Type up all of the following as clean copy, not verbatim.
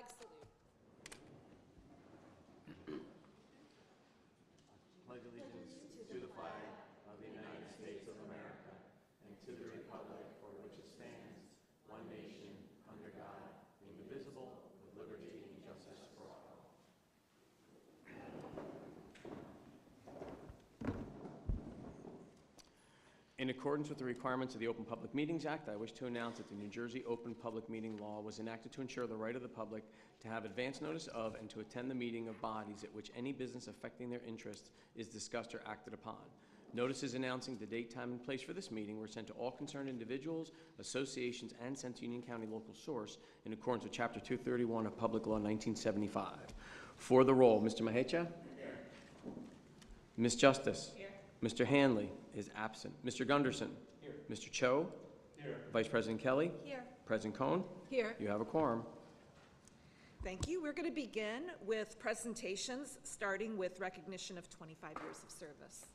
Flag salute. Pledge allegiance to the flag of the United States of America and to the republic for which it stands, one nation, under God, indivisible, with liberty and justice for all. In accordance with the requirements of the Open Public Meetings Act, I wish to announce that the New Jersey Open Public Meeting Law was enacted to ensure the right of the public to have advance notice of and to attend the meeting of bodies at which any business affecting their interests is discussed or acted upon. Notices announcing the date, time, and place for this meeting were sent to all concerned individuals, associations, and sent to Union County Local Source in accordance with Chapter 231 of Public Law 1975. For the roll, Mr. Mahecha? Here. Ms. Justice? Here. Mr. Hanley is absent. Mr. Gunderson? Here. Mr. Cho? Here. Vice President Kelly? Here. President Cohen? Here. You have a quorum. Thank you. We're going to begin with presentations, starting with recognition of 25 years of service.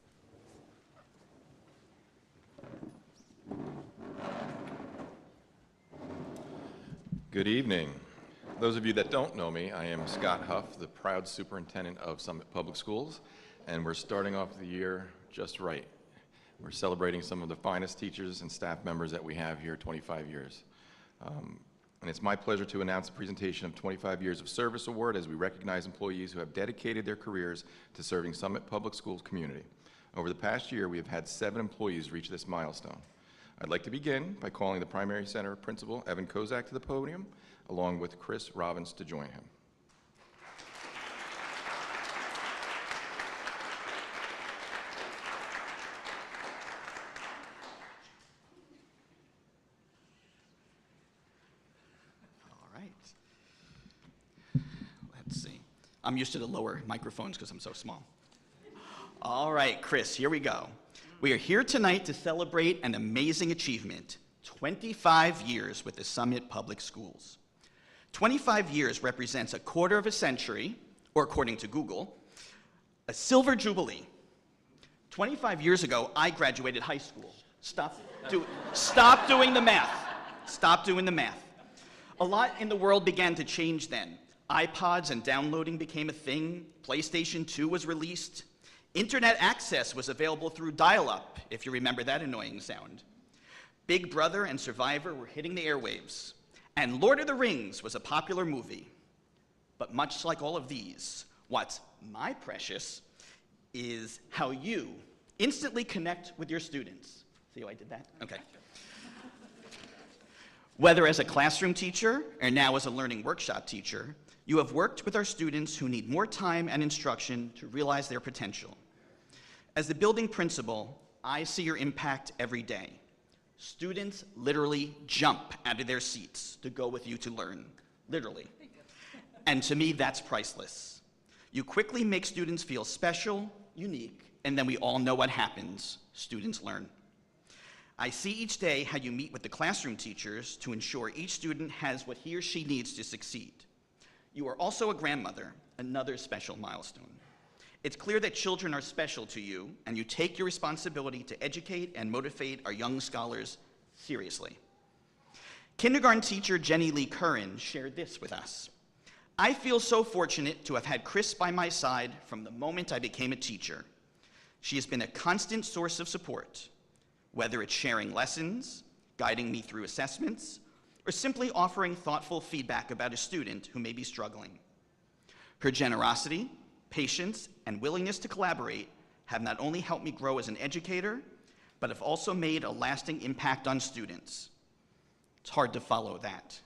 Good evening. Those of you that don't know me, I am Scott Huff, the proud superintendent of Summit Public Schools, and we're starting off the year just right. We're celebrating some of the finest teachers and staff members that we have here, 25 years. And it's my pleasure to announce the presentation of 25 Years of Service Award as we recognize employees who have dedicated their careers to serving Summit Public Schools community. Over the past year, we have had 7 employees reach this milestone. I'd like to begin by calling the Primary Center Principal, Evan Kozak, to the podium, along with Chris Robbins to join him. Let's see. I'm used to the lower microphones because I'm so small. All right, Chris, here we go. We are here tonight to celebrate an amazing achievement, 25 years with the Summit Public Schools. 25 years represents a quarter of a century, or according to Google, a silver jubilee. 25 years ago, I graduated high school. Stop doing the math. Stop doing the math. A lot in the world began to change then. iPods and downloading became a thing. PlayStation 2 was released. Internet access was available through dial-up, if you remember that annoying sound. Big Brother and Survivor were hitting the airwaves. And Lord of the Rings was a popular movie. But much like all of these, what's my precious is how you instantly connect with your students. See how I did that? Okay. Whether as a classroom teacher or now as a learning workshop teacher, you have worked with our students who need more time and instruction to realize their potential. As the building principal, I see your impact every day. Students literally jump out of their seats to go with you to learn, literally. And to me, that's priceless. You quickly make students feel special, unique, and then we all know what happens. Students learn. I see each day how you meet with the classroom teachers to ensure each student has what he or she needs to succeed. You are also a grandmother, another special milestone. It's clear that children are special to you, and you take your responsibility to educate and motivate our young scholars seriously. Kindergarten teacher Jenny Lee Curran shared this with us. I feel so fortunate to have had Chris by my side from the moment I became a teacher. She has been a constant source of support, whether it's sharing lessons, guiding me through assessments, or simply offering thoughtful feedback about a student who may be struggling. Her generosity, patience, and willingness to collaborate have not only helped me grow as an educator, but have also made a lasting impact on students. It's hard to follow that.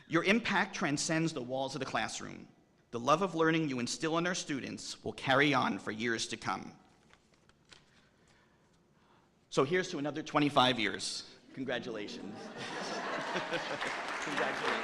Your impact transcends the walls of the classroom. The love of learning you instill in our students will carry on for years to come. So here's to another 25 years. Congratulations. Congratulations.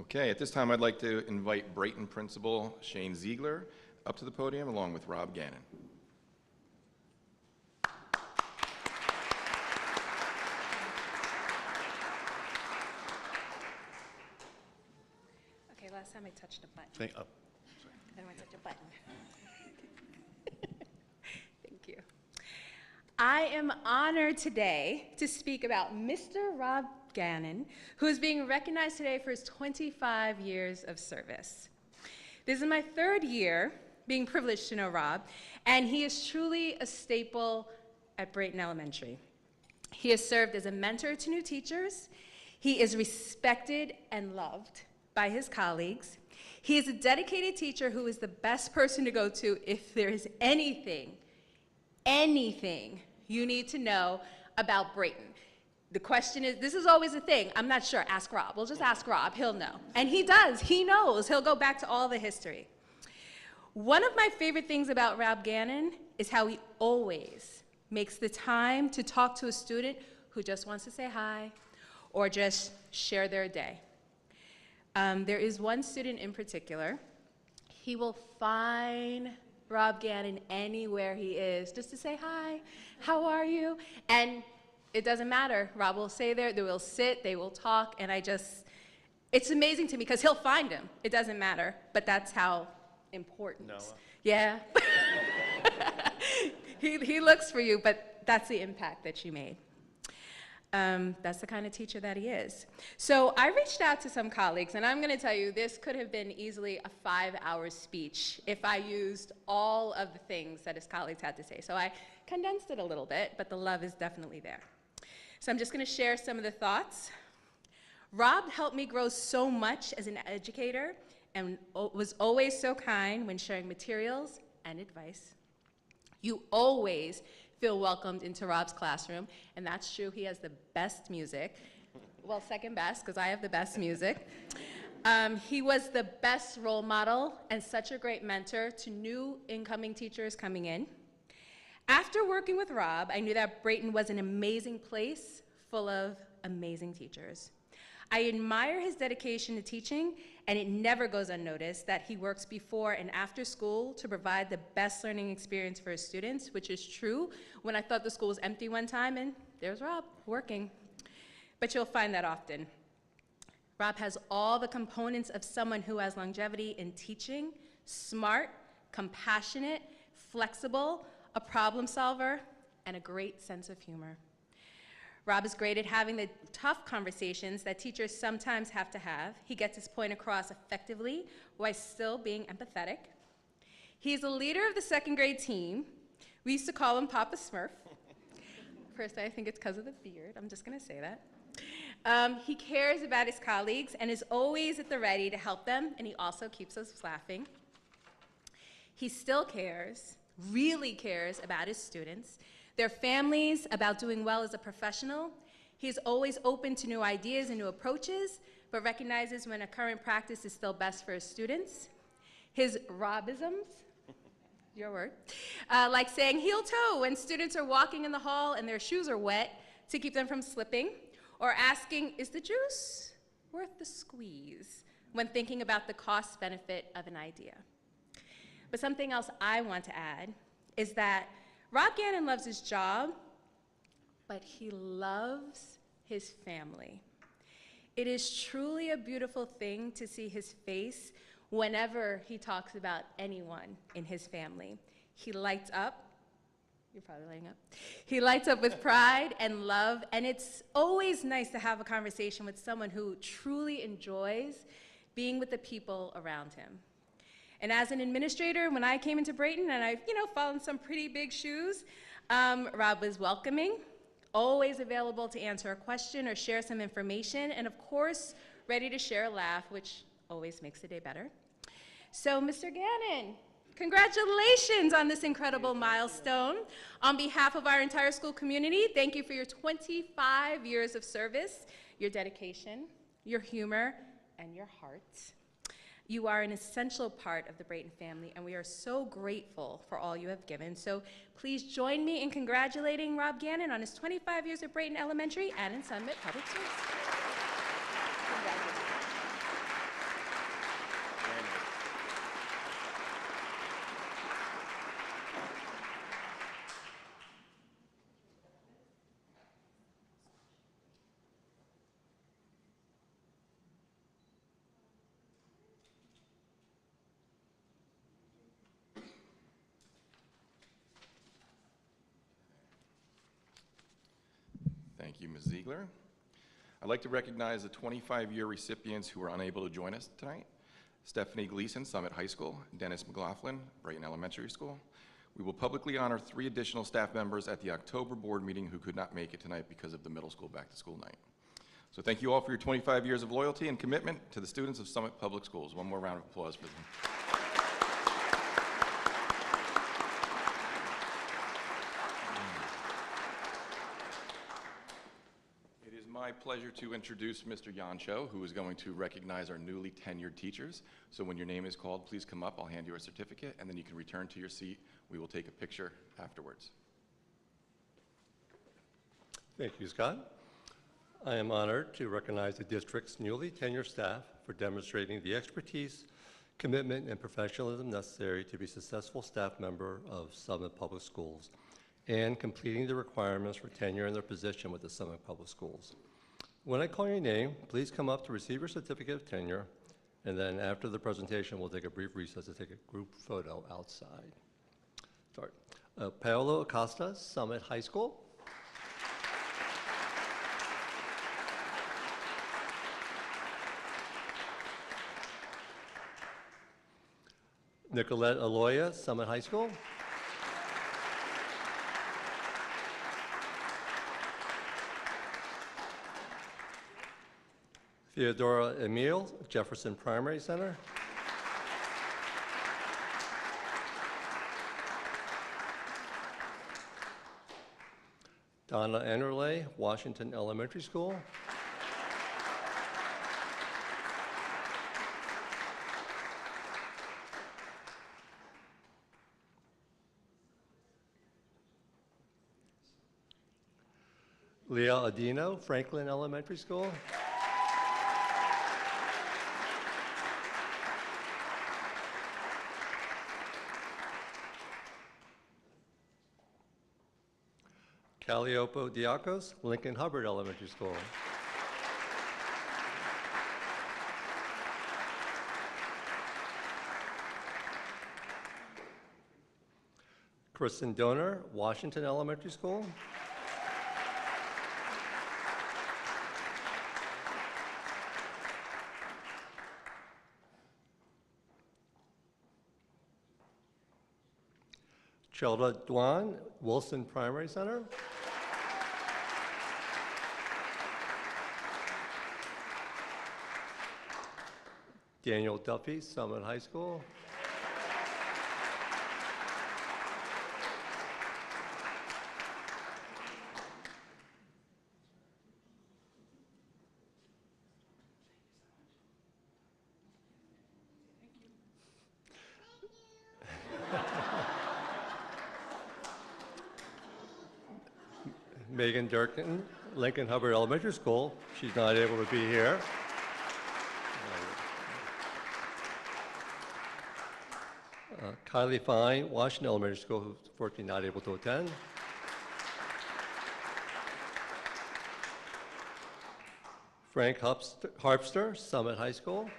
Okay, at this time I'd like to invite Brighton Principal Shane Ziegler up to the podium along with Rob Gannon. Okay, last time I touched a button. I don't want to touch a button. Thank you. I am honored today to speak about Mr. Rob Gannon, who is being recognized today for his 25 years of service. This is my third year being privileged to know Rob, and he is truly a staple at Brayton Elementary. He has served as a mentor to new teachers. He is respected and loved by his colleagues. He is a dedicated teacher who is the best person to go to if there is anything you need to know about Brayton. The question is, this is always a thing. I'm not sure, ask Rob. We'll just ask Rob, he'll know. And he does, he knows. He'll go back to all the history. One of my favorite things about Rob Gannon is how he always makes the time to talk to a student who just wants to say hi or just share their day. There is one student in particular. He will find Rob Gannon anywhere he is just to say hi, how are you? And it doesn't matter. Rob will stay there, they will sit, they will talk, and it's amazing to me because he'll find him. It doesn't matter, but that's how important. Noah. Yeah. he looks for you, but that's the impact that you made. That's the kind of teacher that he is. So I reached out to some colleagues, and I'm going to tell you, this could have been easily a 5-hour speech if I used all of the things that his colleagues had to say. So I condensed it a little bit, but the love is definitely there. So I'm just going to share some of the thoughts. Rob helped me grow so much as an educator and was always so kind when sharing materials and advice. You always feel welcomed into Rob's classroom, and that's true. He has the best music. Well, second best, because I have the best music. He was the best role model and such a great mentor to new incoming teachers coming in. After working with Rob, I knew that Brayton was an amazing place full of amazing teachers. I admire his dedication to teaching, and it never goes unnoticed that he works before and after school to provide the best learning experience for his students, which is true when I thought the school was empty one time, and there's Rob working. But you'll find that often. Rob has all the components of someone who has longevity in teaching, smart, compassionate, flexible, a problem solver, and a great sense of humor. Rob is great at having the tough conversations that teachers sometimes have to have. He gets his point across effectively while still being empathetic. He's a leader of the second grade team. We used to call him Papa Smurf. Personally, I think it's because of the beard. I'm just going to say that. He cares about his colleagues and is always at the ready to help them, and he also keeps us laughing. He still cares, really cares about his students, their families, about doing well as a professional. He is always open to new ideas and new approaches, but recognizes when a current practice is still best for his students. His Robisms, your word, like saying heel toe when students are walking in the hall and their shoes are wet to keep them from slipping, or asking, is the juice worth the squeeze, when thinking about the cost benefit of an idea. But something else I want to add is that Rob Gannon loves his job, but he loves his family. It is truly a beautiful thing to see his face whenever he talks about anyone in his family. He lights up. You're probably lighting up. He lights up with pride and love, and it's always nice to have a conversation with someone who truly enjoys being with the people around him. And as an administrator, when I came into Brayton, and I, followed some pretty big shoes, Rob was welcoming, always available to answer a question or share some information, and of course, ready to share a laugh, which always makes the day better. So, Mr. Gannon, congratulations on this incredible milestone. On behalf of our entire school community, thank you for your 25 years of service, your dedication, your humor, and your heart. You are an essential part of the Brayton family, and we are so grateful for all you have given. So please join me in congratulating Rob Gannon on his 25 years at Brayton Elementary and in Summit Public Schools. Congratulations. you, Ms. Ziegler. I'd like to recognize the 25-year recipients who are unable to join us tonight. Stephanie Gleason, Summit High School, Dennis McLaughlin, Brighton Elementary School. We will publicly honor 3 additional staff members at the October board meeting who could not make it tonight because of the middle school back-to-school night. So thank you all for your 25 years of loyalty and commitment to the students of Summit Public Schools. One more round of applause for them. It is my pleasure to introduce Mr. Yancho, who is going to recognize our newly tenured teachers. So when your name is called, please come up. I'll hand you a certificate, and then you can return to your seat. We will take a picture afterwards. Thank you, Scott. I am honored to recognize the district's newly tenured staff for demonstrating the expertise, commitment, and professionalism necessary to be a successful staff member of Summit Public Schools and completing the requirements for tenure in their position with the Summit Public Schools. When I call your name, please come up to receive your certificate of tenure, and then after the presentation, we'll take a brief recess to take a group photo outside. Start. Paolo Acosta, Summit High School. Nicolette Aloya, Summit High School. Theodora Emile, Jefferson Primary Center. Donna Enderle, Washington Elementary School. Leah Adino, Franklin Elementary School. Calliope Diakos, Lincoln Hubbard Elementary School. Kristen Donor, Washington Elementary School. Chelda Dwan, Wilson Primary Center. Daniel Duffy, Summit High School. Megan Durkin, Lincoln Hubbard Elementary School. She's not able to be here. Kylie Fine, Washington Elementary School, who's unfortunately not able to attend. Frank Harpster, Summit High School.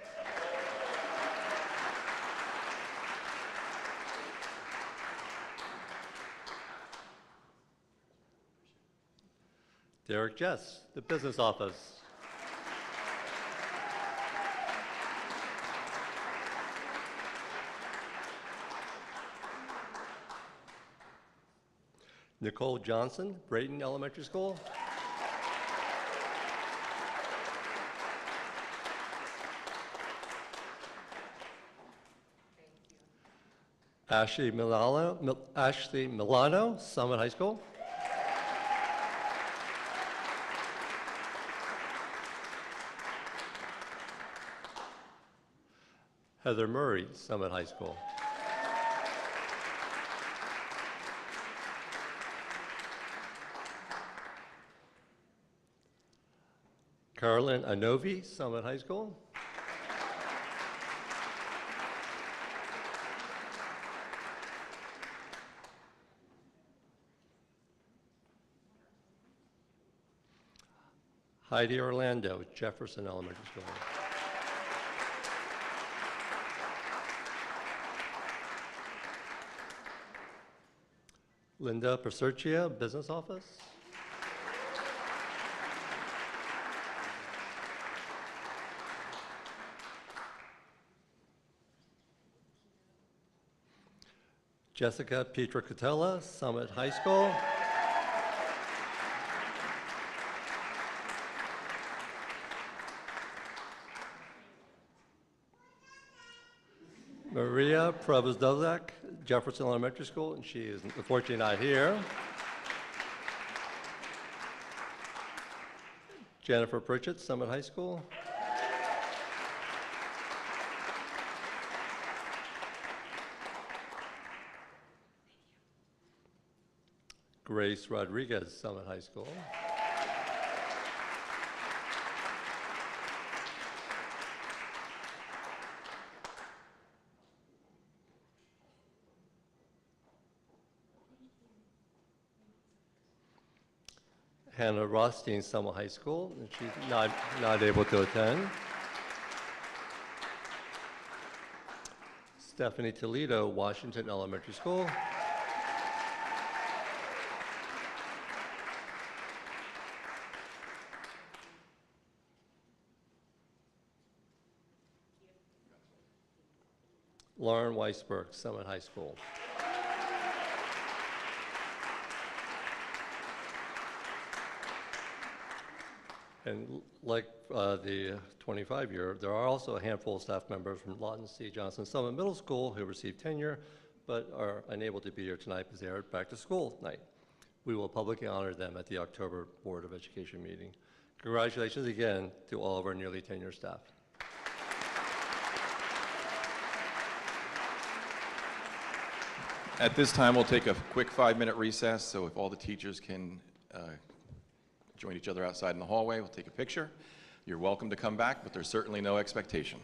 Derek Jess, the business office. Nicole Johnson, Brayton Elementary School. Ashley Milano, Summit High School. Heather Murray, Summit High School. Carolyn Anovi, Summit High School. Heidi Orlando, Jefferson Elementary School. Linda Persercia, business office. Jessica Pietrocatella, Summit High School. Maria Prevozdozak, Jefferson Elementary School, and she is unfortunately not here. Jennifer Pritchett, Summit High School. Grace Rodriguez, Summit High School. Hannah Rothstein, Summit High School, and she's not able to attend. Stephanie Toledo, Washington Elementary School. Lauren Weisberg, Summit High School. And like the 25-year, there are also a handful of staff members from Lawton C. Johnson Summit Middle School who received tenure but are unable to be here tonight because they are back to school night. We will publicly honor them at the October Board of Education meeting. Congratulations again to all of our nearly tenured staff. At this time, we'll take a quick 5-minute recess, so if all the teachers can join each other outside in the hallway, we'll take a picture. You're welcome to come back, but there's certainly no expectation.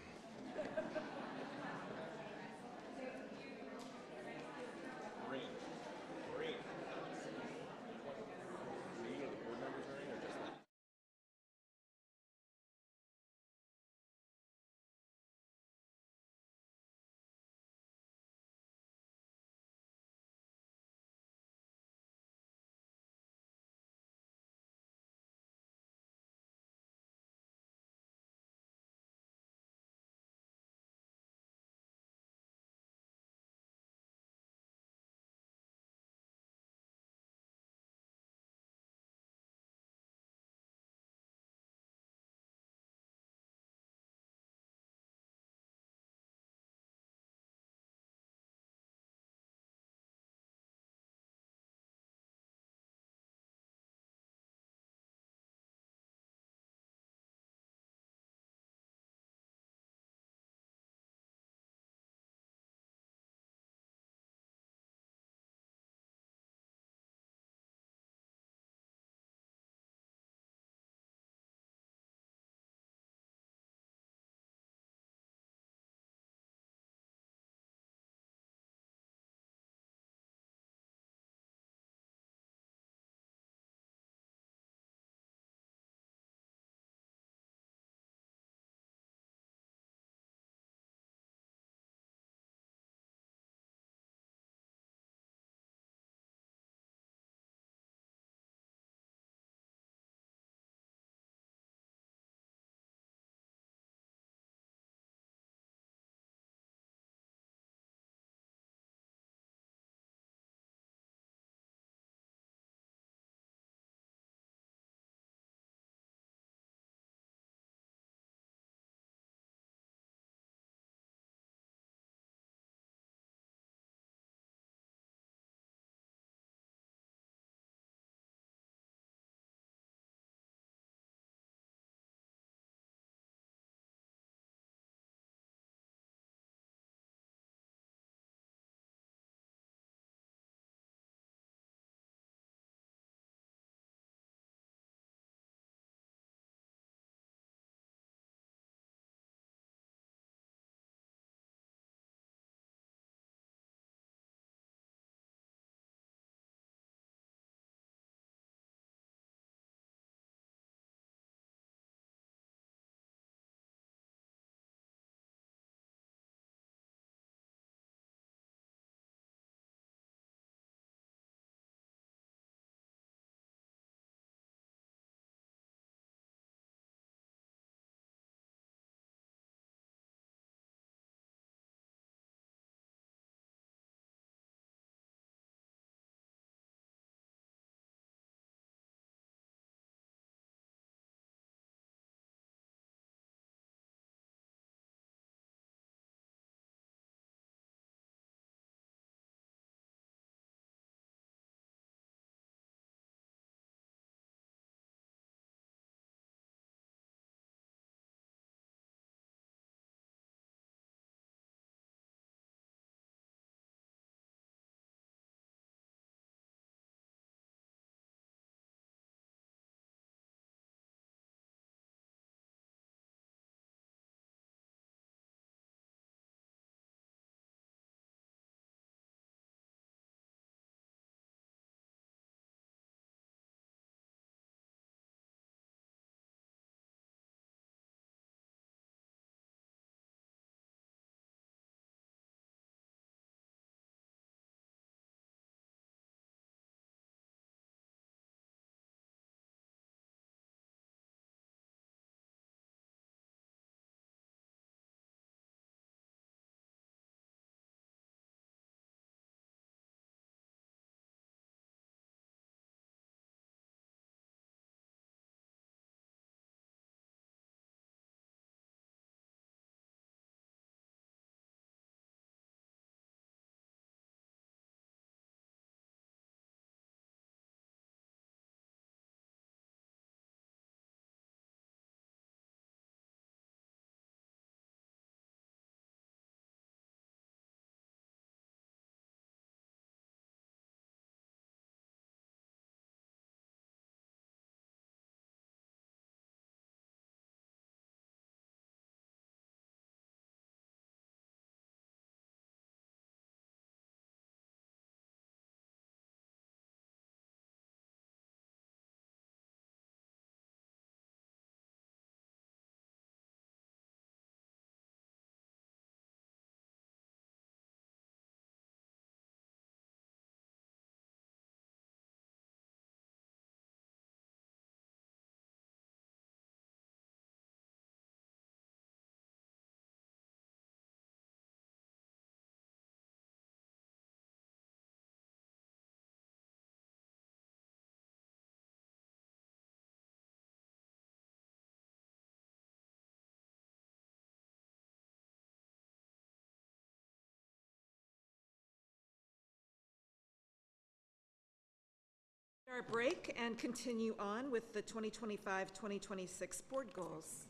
Our break and continue on with the 2025-2026 board goals.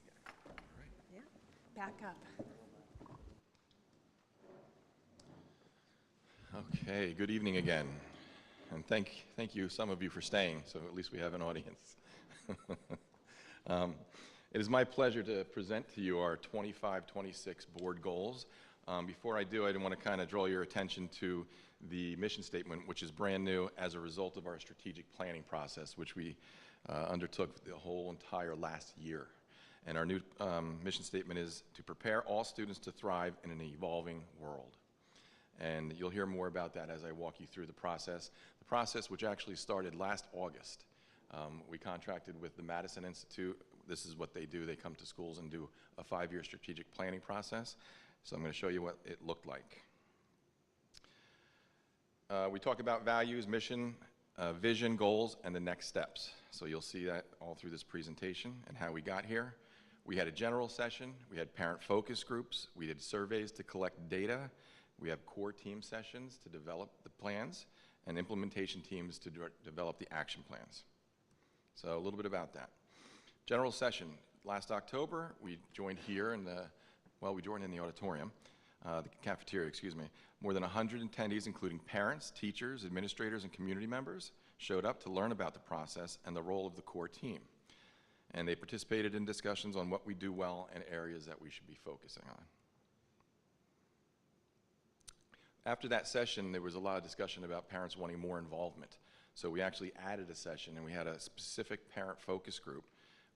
Yeah, back up. Okay, good evening again. And thank you, some of you, for staying, so at least we have an audience. It is my pleasure to present to you our 25-26 board goals. Before I do, I want to kind of draw your attention to the mission statement, which is brand new as a result of our strategic planning process, which we undertook the whole entire last year. And our new mission statement is to prepare all students to thrive in an evolving world. And you'll hear more about that as I walk you through the process. The process, which actually started last August. We contracted with the Madison Institute. This is what they do. They come to schools and do a 5-year strategic planning process. So I'm going to show you what it looked like. We talk about values, mission, vision, goals, and the next steps. So you'll see that all through this presentation and how we got here. We had a general session. We had parent focus groups. We did surveys to collect data. We have core team sessions to develop the plans and implementation teams to develop the action plans. So a little bit about that. General session. Last October, we joined here in the, well, we joined in the auditorium, the cafeteria, excuse me. More than 100 attendees, including parents, teachers, administrators, and community members, showed up to learn about the process and the role of the core team. And they participated in discussions on what we do well and areas that we should be focusing on. After that session, there was a lot of discussion about parents wanting more involvement. So we actually added a session, and we had a specific parent focus group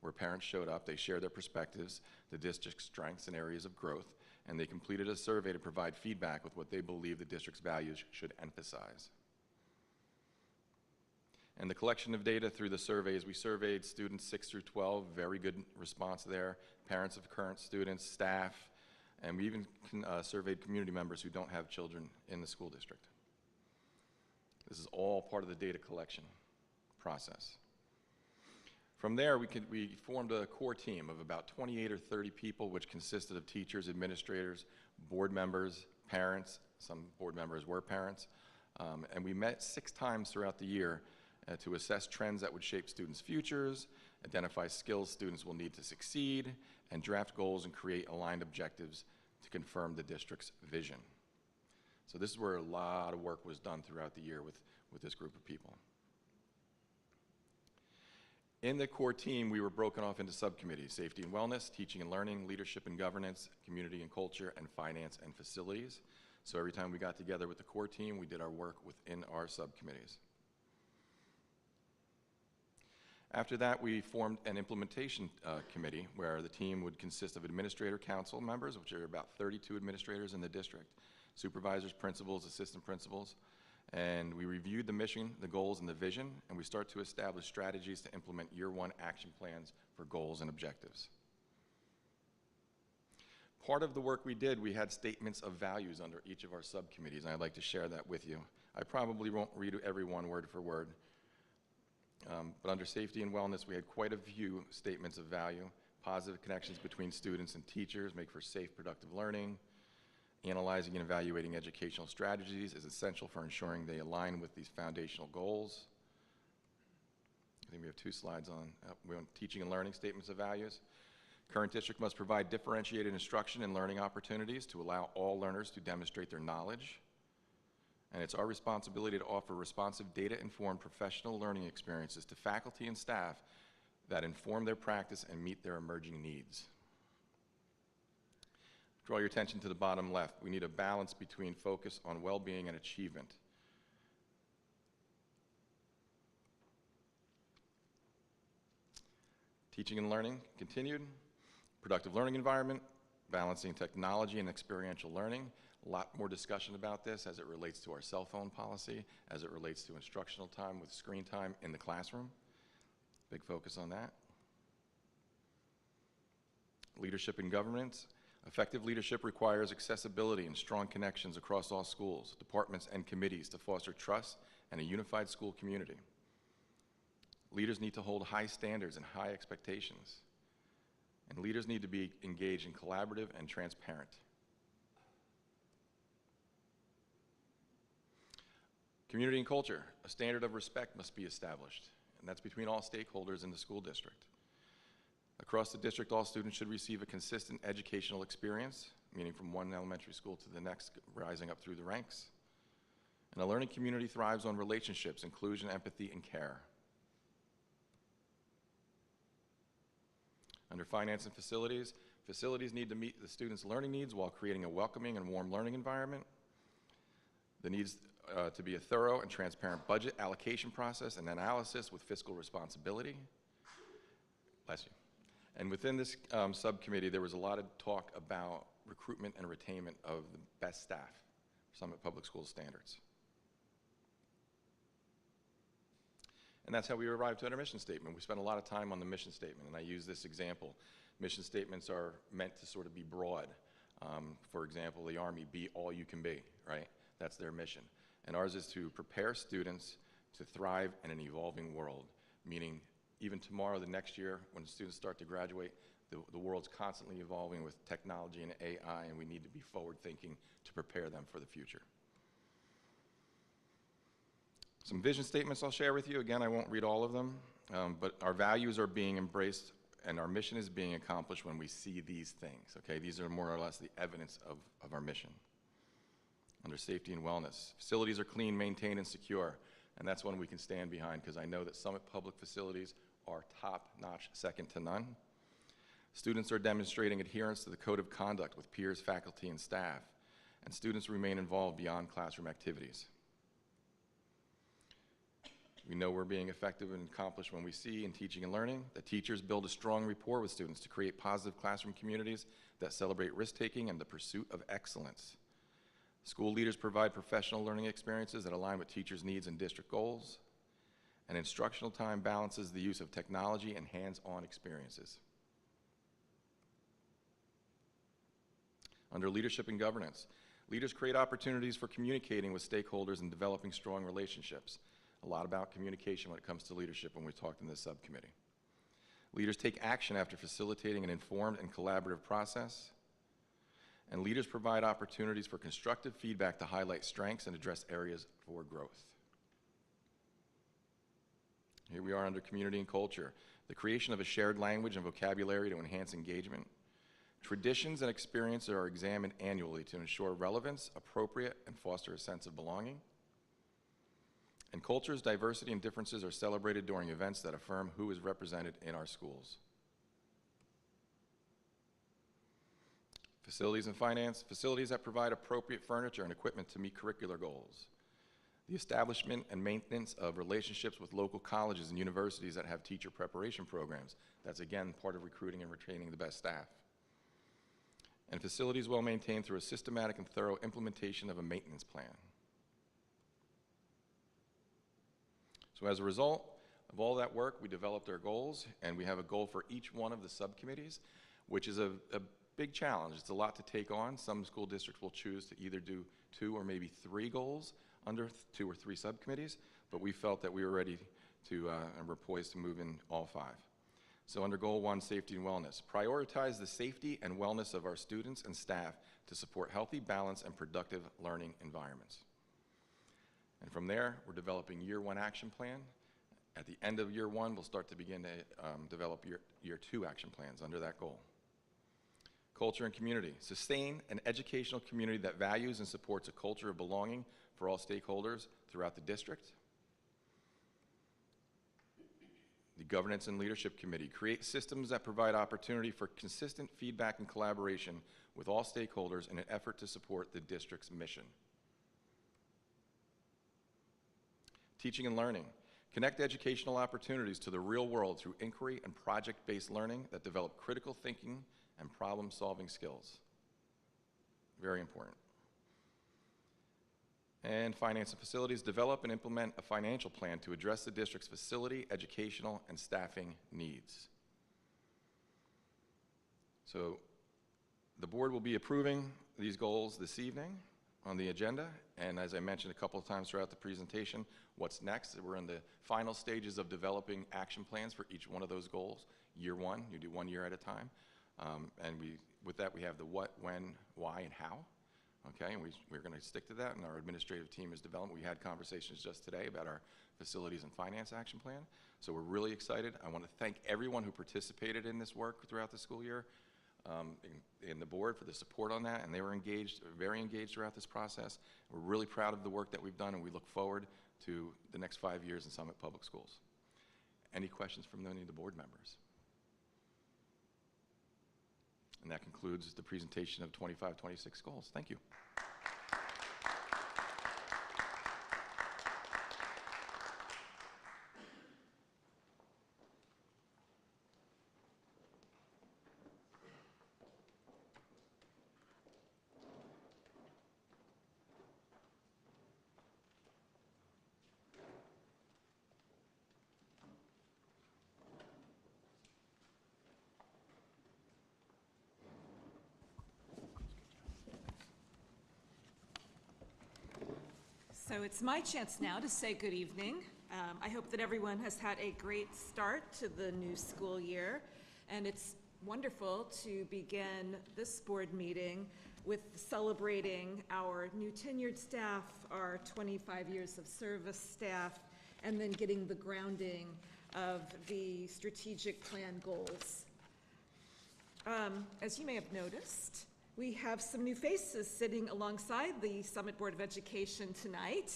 where parents showed up. They shared their perspectives, the district's strengths and areas of growth, and they completed a survey to provide feedback with what they believe the district's values should emphasize. And the collection of data through the surveys, we surveyed students 6 through 12, very good response there, parents of current students, staff, and we even surveyed community members who don't have children in the school district. This is all part of the data collection process. From there, we formed a core team of about 28 or 30 people, which consisted of teachers, administrators, board members, parents. Some board members were parents. And we met 6 times throughout the year to assess trends that would shape students' futures, identify skills students will need to succeed, and draft goals and create aligned objectives to confirm the district's vision. So this is where a lot of work was done throughout the year with this group of people. In the core team, we were broken off into subcommittees: safety and wellness, teaching and learning, leadership and governance, community and culture, and finance and facilities. So every time we got together with the core team, we did our work within our subcommittees. After that, we formed an implementation committee where the team would consist of administrator council members, which are about 32 administrators in the district, supervisors, principals, assistant principals, and we reviewed the mission, the goals, and the vision, and we start to establish strategies to implement year-one action plans for goals and objectives. Part of the work we did, we had statements of values under each of our subcommittees, and I'd like to share that with you. I probably won't read every one word for word, but under safety and wellness, we had quite a few statements of value. Positive connections between students and teachers make for safe, productive learning. Analyzing and evaluating educational strategies is essential for ensuring they align with these foundational goals. I think we have 2 slides on teaching and learning statements of values. Current district must provide differentiated instruction and learning opportunities to allow all learners to demonstrate their knowledge. And it's our responsibility to offer responsive, data-informed professional learning experiences to faculty and staff that inform their practice and meet their emerging needs. Draw your attention to the bottom left. We need a balance between focus on well-being and achievement. Teaching and learning continued. Productive learning environment, balancing technology and experiential learning. A lot more discussion about this as it relates to our cell phone policy, as it relates to instructional time with screen time in the classroom. Big focus on that. Leadership and governance. Effective leadership requires accessibility and strong connections across all schools, departments, and committees to foster trust and a unified school community. Leaders need to hold high standards and high expectations. And leaders need to be engaged and collaborative and transparent. Community and culture, a standard of respect must be established, and that's between all stakeholders in the school district. Across the district, all students should receive a consistent educational experience, meaning from one elementary school to the next, rising up through the ranks. And a learning community thrives on relationships, inclusion, empathy, and care. Under finance and facilities, facilities need to meet the students' learning needs while creating a welcoming and warm learning environment. There needs to be a thorough and transparent budget allocation process and analysis with fiscal responsibility. Bless you. And within this subcommittee, there was a lot of talk about recruitment and retainment of the best staff, Summit Public Schools standards. And that's how we arrived at our mission statement. We spent a lot of time on the mission statement, and I use this example. Mission statements are meant to sort of be broad. For example, the Army, be all you can be, right? That's their mission. And ours is to prepare students to thrive in an evolving world, meaning even tomorrow, the next year, when students start to graduate, the world's constantly evolving with technology and AI, and we need to be forward-thinking to prepare them for the future. Some vision statements I'll share with you. Again, I won't read all of them, but our values are being embraced and our mission is being accomplished when we see these things, okay? These are more or less the evidence of our mission. Under safety and wellness, facilities are clean, maintained, and secure, and that's one we can stand behind because I know that Summit Public facilities are top-notch, second to none. Students are demonstrating adherence to the code of conduct with peers, faculty, and staff, and students remain involved beyond classroom activities. We know we're being effective and accomplished when we see in teaching and learning that teachers build a strong rapport with students to create positive classroom communities that celebrate risk-taking and the pursuit of excellence. School leaders provide professional learning experiences that align with teachers' needs and district goals. And instructional time balances the use of technology and hands-on experiences. Under leadership and governance, leaders create opportunities for communicating with stakeholders and developing strong relationships. A lot about communication when it comes to leadership when we talked in this subcommittee. Leaders take action after facilitating an informed and collaborative process. And leaders provide opportunities for constructive feedback to highlight strengths and address areas for growth. Here we are under community and culture. The creation of a shared language and vocabulary to enhance engagement. Traditions and experiences are examined annually to ensure relevance, appropriate, and foster a sense of belonging. And culture's diversity and differences are celebrated during events that affirm who is represented in our schools. Facilities and finance, facilities that provide appropriate furniture and equipment to meet curricular goals. The establishment and maintenance of relationships with local colleges and universities that have teacher preparation programs. That's again part of recruiting and retaining the best staff. And facilities well maintained through a systematic and thorough implementation of a maintenance plan. So as a result of all that work, we developed our goals, and we have a goal for each one of the subcommittees, which is a big challenge. It's a lot to take on. Some school districts will choose to either do 2 or maybe 3 goals under 2 or 3 subcommittees, but we felt that we were ready to, and we're poised to move in all 5. So under Goal 1, Safety and Wellness, prioritize the safety and wellness of our students and staff to support healthy, balanced, and productive learning environments. And from there, we're developing Year 1 action plan. At the end of Year 1, we'll start to begin to develop year 2 action plans under that goal. Culture and community. Sustain an educational community that values and supports a culture of belonging for all stakeholders throughout the district. The Governance and Leadership Committee. Create systems that provide opportunity for consistent feedback and collaboration with all stakeholders in an effort to support the district's mission. Teaching and learning. Connect educational opportunities to the real world through inquiry and project-based learning that develop critical thinking and problem-solving skills. Very important. And finance and facilities. Develop and implement a financial plan to address the district's facility, educational, and staffing needs. So the board will be approving these goals this evening on the agenda, and as I mentioned a couple of times throughout the presentation, what's next? We're in the final stages of developing action plans for each one of those goals. Year 1, you do 1 year at a time, and with that we have the what, when, why, and how. okay? And we're going to stick to that, and our administrative team is developing. We had conversations just today about our facilities and finance action plan, so we're really excited. I want to thank everyone who participated in this work throughout the school year, in the board for the support on that, and they were engaged, very engaged throughout this process. We're really proud of the work that we've done, and we look forward to the next 5 years in Summit Public Schools. Any questions from any of the board members? And that concludes the presentation of 25-26 goals. Thank you. So it's my chance now to say good evening. I hope that everyone has had a great start to the new school year, and it's wonderful to begin this board meeting with celebrating our new tenured staff, our 25 years of service staff, and then getting the grounding of the strategic plan goals. As you may have noticed, we have some new faces sitting alongside the Summit Board of Education tonight.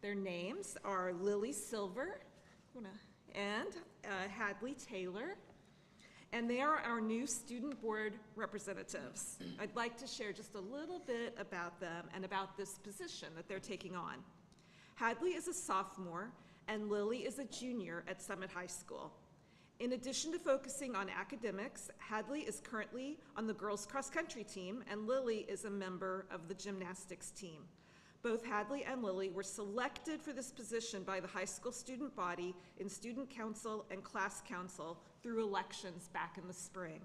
Their names are Lily Silver and Hadley Taylor, and they are our new student board representatives. I'd like to share just a little bit about them and about this position that they're taking on. Hadley is a sophomore, and Lily is a junior at Summit High School. In addition to focusing on academics, Hadley is currently on the girls' cross-country team, and Lily is a member of the gymnastics team. Both Hadley and Lily were selected for this position by the high school student body in student council and class council through elections back in the spring.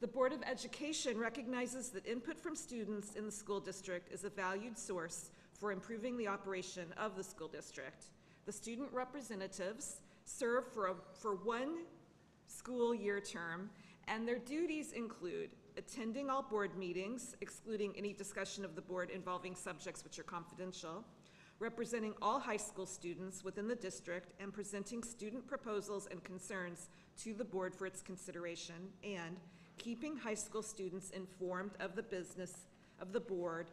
The Board of Education recognizes that input from students in the school district is a valued source for improving the operation of the school district. The student representatives serve for 1 school year term, and their duties include attending all board meetings, excluding any discussion of the board involving subjects which are confidential, representing all high school students within the district, and presenting student proposals and concerns to the board for its consideration, and keeping high school students informed of the business of the board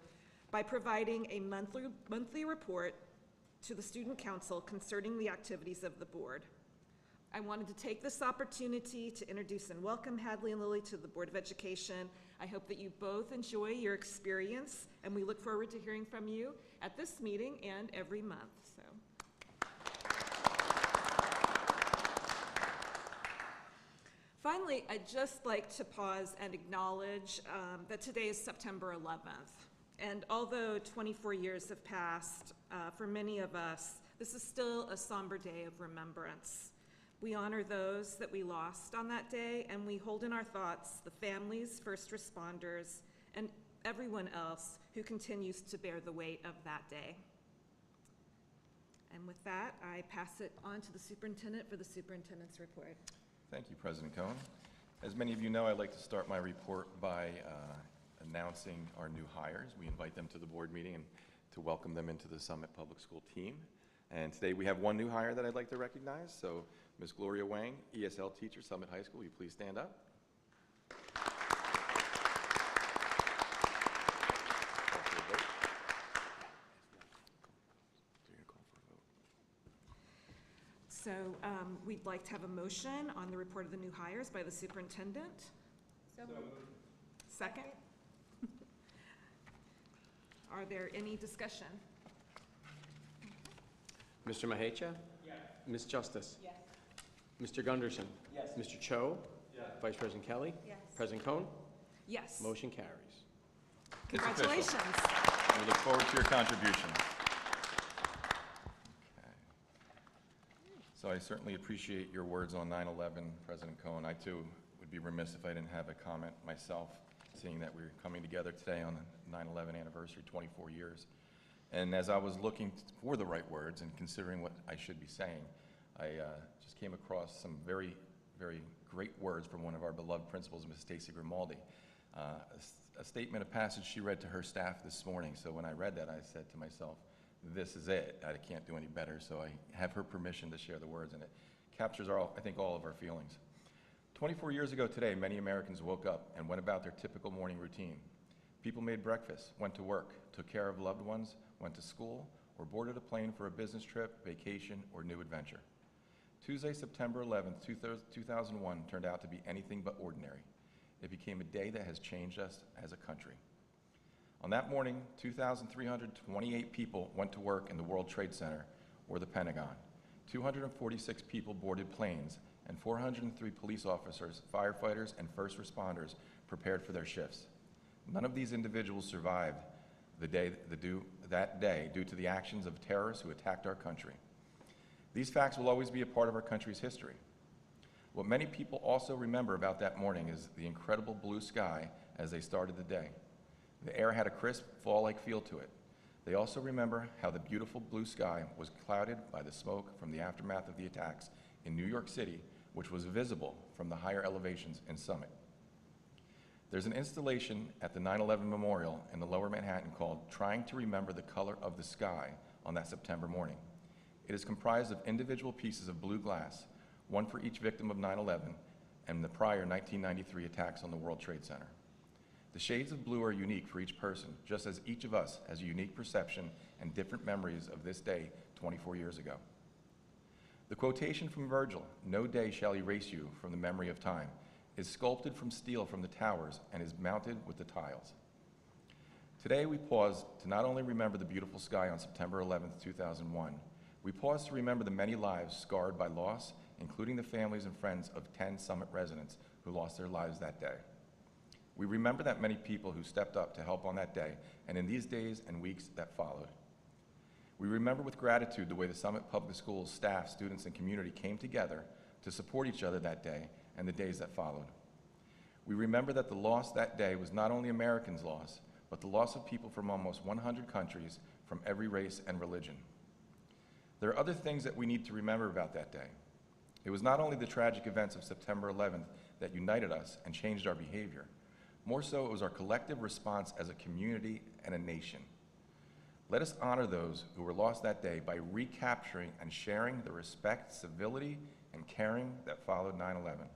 by providing a monthly report to the student council concerning the activities of the board. I wanted to take this opportunity to introduce and welcome Hadley and Lily to the Board of Education. I hope that you both enjoy your experience, and we look forward to hearing from you at this meeting and every month. Finally, I'd just like to pause and acknowledge that today is September 11th. And although 24 years have passed, for many of us, this is still a somber day of remembrance. We honor those that we lost on that day, and we hold in our thoughts the families, first responders, and everyone else who continues to bear the weight of that day. And with that, I pass it on to the superintendent for the superintendent's report. Thank you, President Cohen. As many of you know, I'd like to start my report by announcing our new hires. We invite them to the board meeting and to welcome them into the Summit Public School team. And today we have one new hire that I'd like to recognize. So Ms. Gloria Wang, ESL teacher, Summit High School, will you please stand up? So we'd like to have a motion on the report of the new hires by the superintendent. So moved. Second? Are there any discussion? Mr. Mahecha? Yes. Ms. Justice? Yes. Mr. Gunderson? Yes. Mr. Cho? Yes. Vice President Kelly? Yes. President Cohen? Yes. Motion carries. It's official. Congratulations. We look forward to your contribution. Okay. So I certainly appreciate your words on 9/11, President Cohen. I too would be remiss if I didn't have a comment myself, seeing that we're coming together today on the 9/11 anniversary, 24 years. And as I was looking for the right words and considering what I should be saying, I just came across some very, very great words from one of our beloved principals, Ms. Stacy Grimaldi. a statement, a passage she read to her staff this morning. So when I read that, I said to myself, this is it. I can't do any better. So I have her permission to share the words, and it captures, I think, all of our feelings. 24 years ago today, many Americans woke up and went about their typical morning routine. People made breakfast, went to work, took care of loved ones, went to school, or boarded a plane for a business trip, vacation, or new adventure. Tuesday, September 11th, 2001 turned out to be anything but ordinary. It became a day that has changed us as a country. On that morning, 2,328 people went to work in the World Trade Center or the Pentagon. 246 people boarded planes, and 403 police officers, firefighters, and first responders prepared for their shifts. None of these individuals survived that day due to the actions of terrorists who attacked our country. These facts will always be a part of our country's history. What many people also remember about that morning is the incredible blue sky as they started the day. The air had a crisp, fall-like feel to it. They also remember how the beautiful blue sky was clouded by the smoke from the aftermath of the attacks in New York City, which was visible from the higher elevations in Summit. There's an installation at the 9/11 Memorial in the Lower Manhattan called Trying to Remember the Color of the Sky on that September morning. It is comprised of individual pieces of blue glass, one for each victim of 9/11 and the prior 1993 attacks on the World Trade Center. The shades of blue are unique for each person, just as each of us has a unique perception and different memories of this day 24 years ago. The quotation from Virgil, "No day shall erase you from the memory of time," is sculpted from steel from the towers and is mounted with the tiles. Today we pause to not only remember the beautiful sky on September 11th, 2001, we pause to remember the many lives scarred by loss, including the families and friends of 10 Summit residents who lost their lives that day. We remember that many people who stepped up to help on that day and in these days and weeks that followed. We remember with gratitude the way the Summit Public Schools staff, students, and community came together to support each other that day and the days that followed. We remember that the loss that day was not only Americans' loss, but the loss of people from almost 100 countries from every race and religion. There are other things that we need to remember about that day. It was not only the tragic events of September 11th that united us and changed our behavior. More so, it was our collective response as a community and a nation. Let us honor those who were lost that day by recapturing and sharing the respect, civility, and caring that followed 9/11.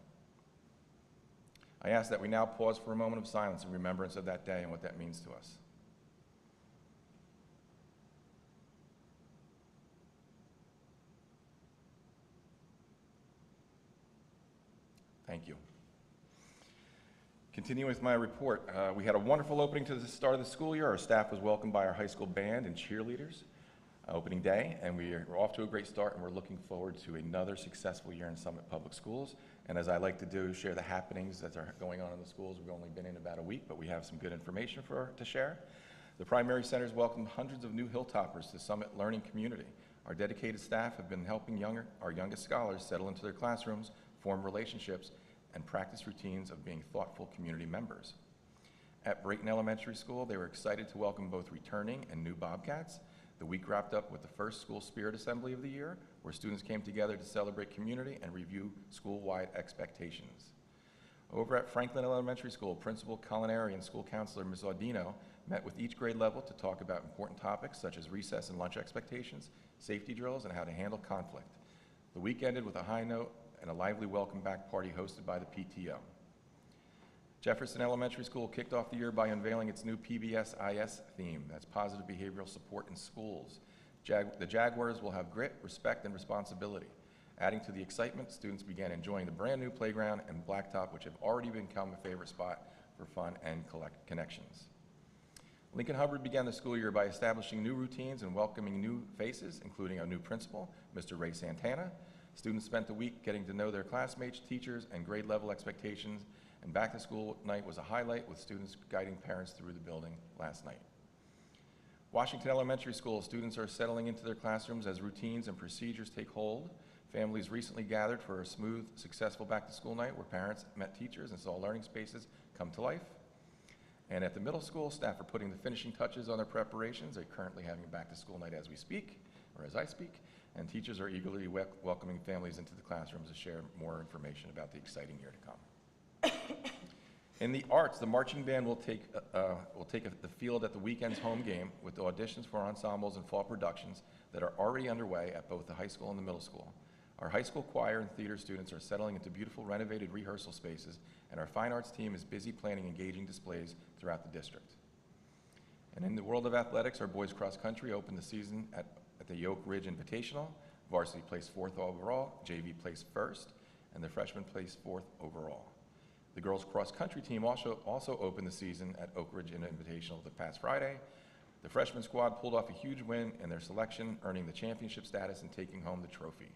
I ask that we now pause for a moment of silence in remembrance of that day and what that means to us. Thank you. Continuing with my report, we had a wonderful opening to the start of the school year. Our staff was welcomed by our high school band and cheerleaders opening day, and we're off to a great start, and we're looking forward to another successful year in Summit Public Schools. And as I like to do, share the happenings that are going on in the schools. We've only been in about a week, but we have some good information to share. The primary centers welcomed hundreds of new Hilltoppers to Summit Learning Community. Our dedicated staff have been helping our youngest scholars settle into their classrooms, form relationships, and practice routines of being thoughtful community members. At Brayton Elementary School, they were excited to welcome both returning and new Bobcats. The week wrapped up with the first School Spirit Assembly of the year, where students came together to celebrate community and review school-wide expectations. Over at Franklin Elementary School, Principal Culinary and School Counselor Ms. Audino met with each grade level to talk about important topics such as recess and lunch expectations, safety drills, and how to handle conflict. The week ended with a high note and a lively welcome back party hosted by the PTO. Jefferson Elementary School kicked off the year by unveiling its new PBS-IS theme, that's Positive Behavioral Support in Schools. The Jaguars will have grit, respect, and responsibility. Adding to the excitement, students began enjoying the brand new playground and blacktop, which have already become a favorite spot for fun and connections. Lincoln Hubbard began the school year by establishing new routines and welcoming new faces, including a new principal, Mr. Ray Santana. Students spent the week getting to know their classmates, teachers, and grade level expectations, and back to school night was a highlight with students guiding parents through the building last night. Washington Elementary School students are settling into their classrooms as routines and procedures take hold. Families recently gathered for a smooth, successful back to school night where parents met teachers and saw learning spaces come to life. And at the middle school, staff are putting the finishing touches on their preparations. They're currently having a back to school night as we speak, or as I speak, and teachers are eagerly welcoming families into the classrooms to share more information about the exciting year to come. In the arts, the marching band will take the field at the weekend's home game with auditions for ensembles and fall productions that are already underway at both the high school and the middle school. Our high school choir and theater students are settling into beautiful renovated rehearsal spaces, and our fine arts team is busy planning engaging displays throughout the district. And in the world of athletics, our boys cross country opened the season at the Oak Ridge Invitational. Varsity placed 4th overall, JV placed 1st, and the freshmen placed 4th overall. The girls cross country team also opened the season at Oak Ridge Invitational the past Friday. The freshman squad pulled off a huge win in their selection, earning the championship status and taking home the trophy.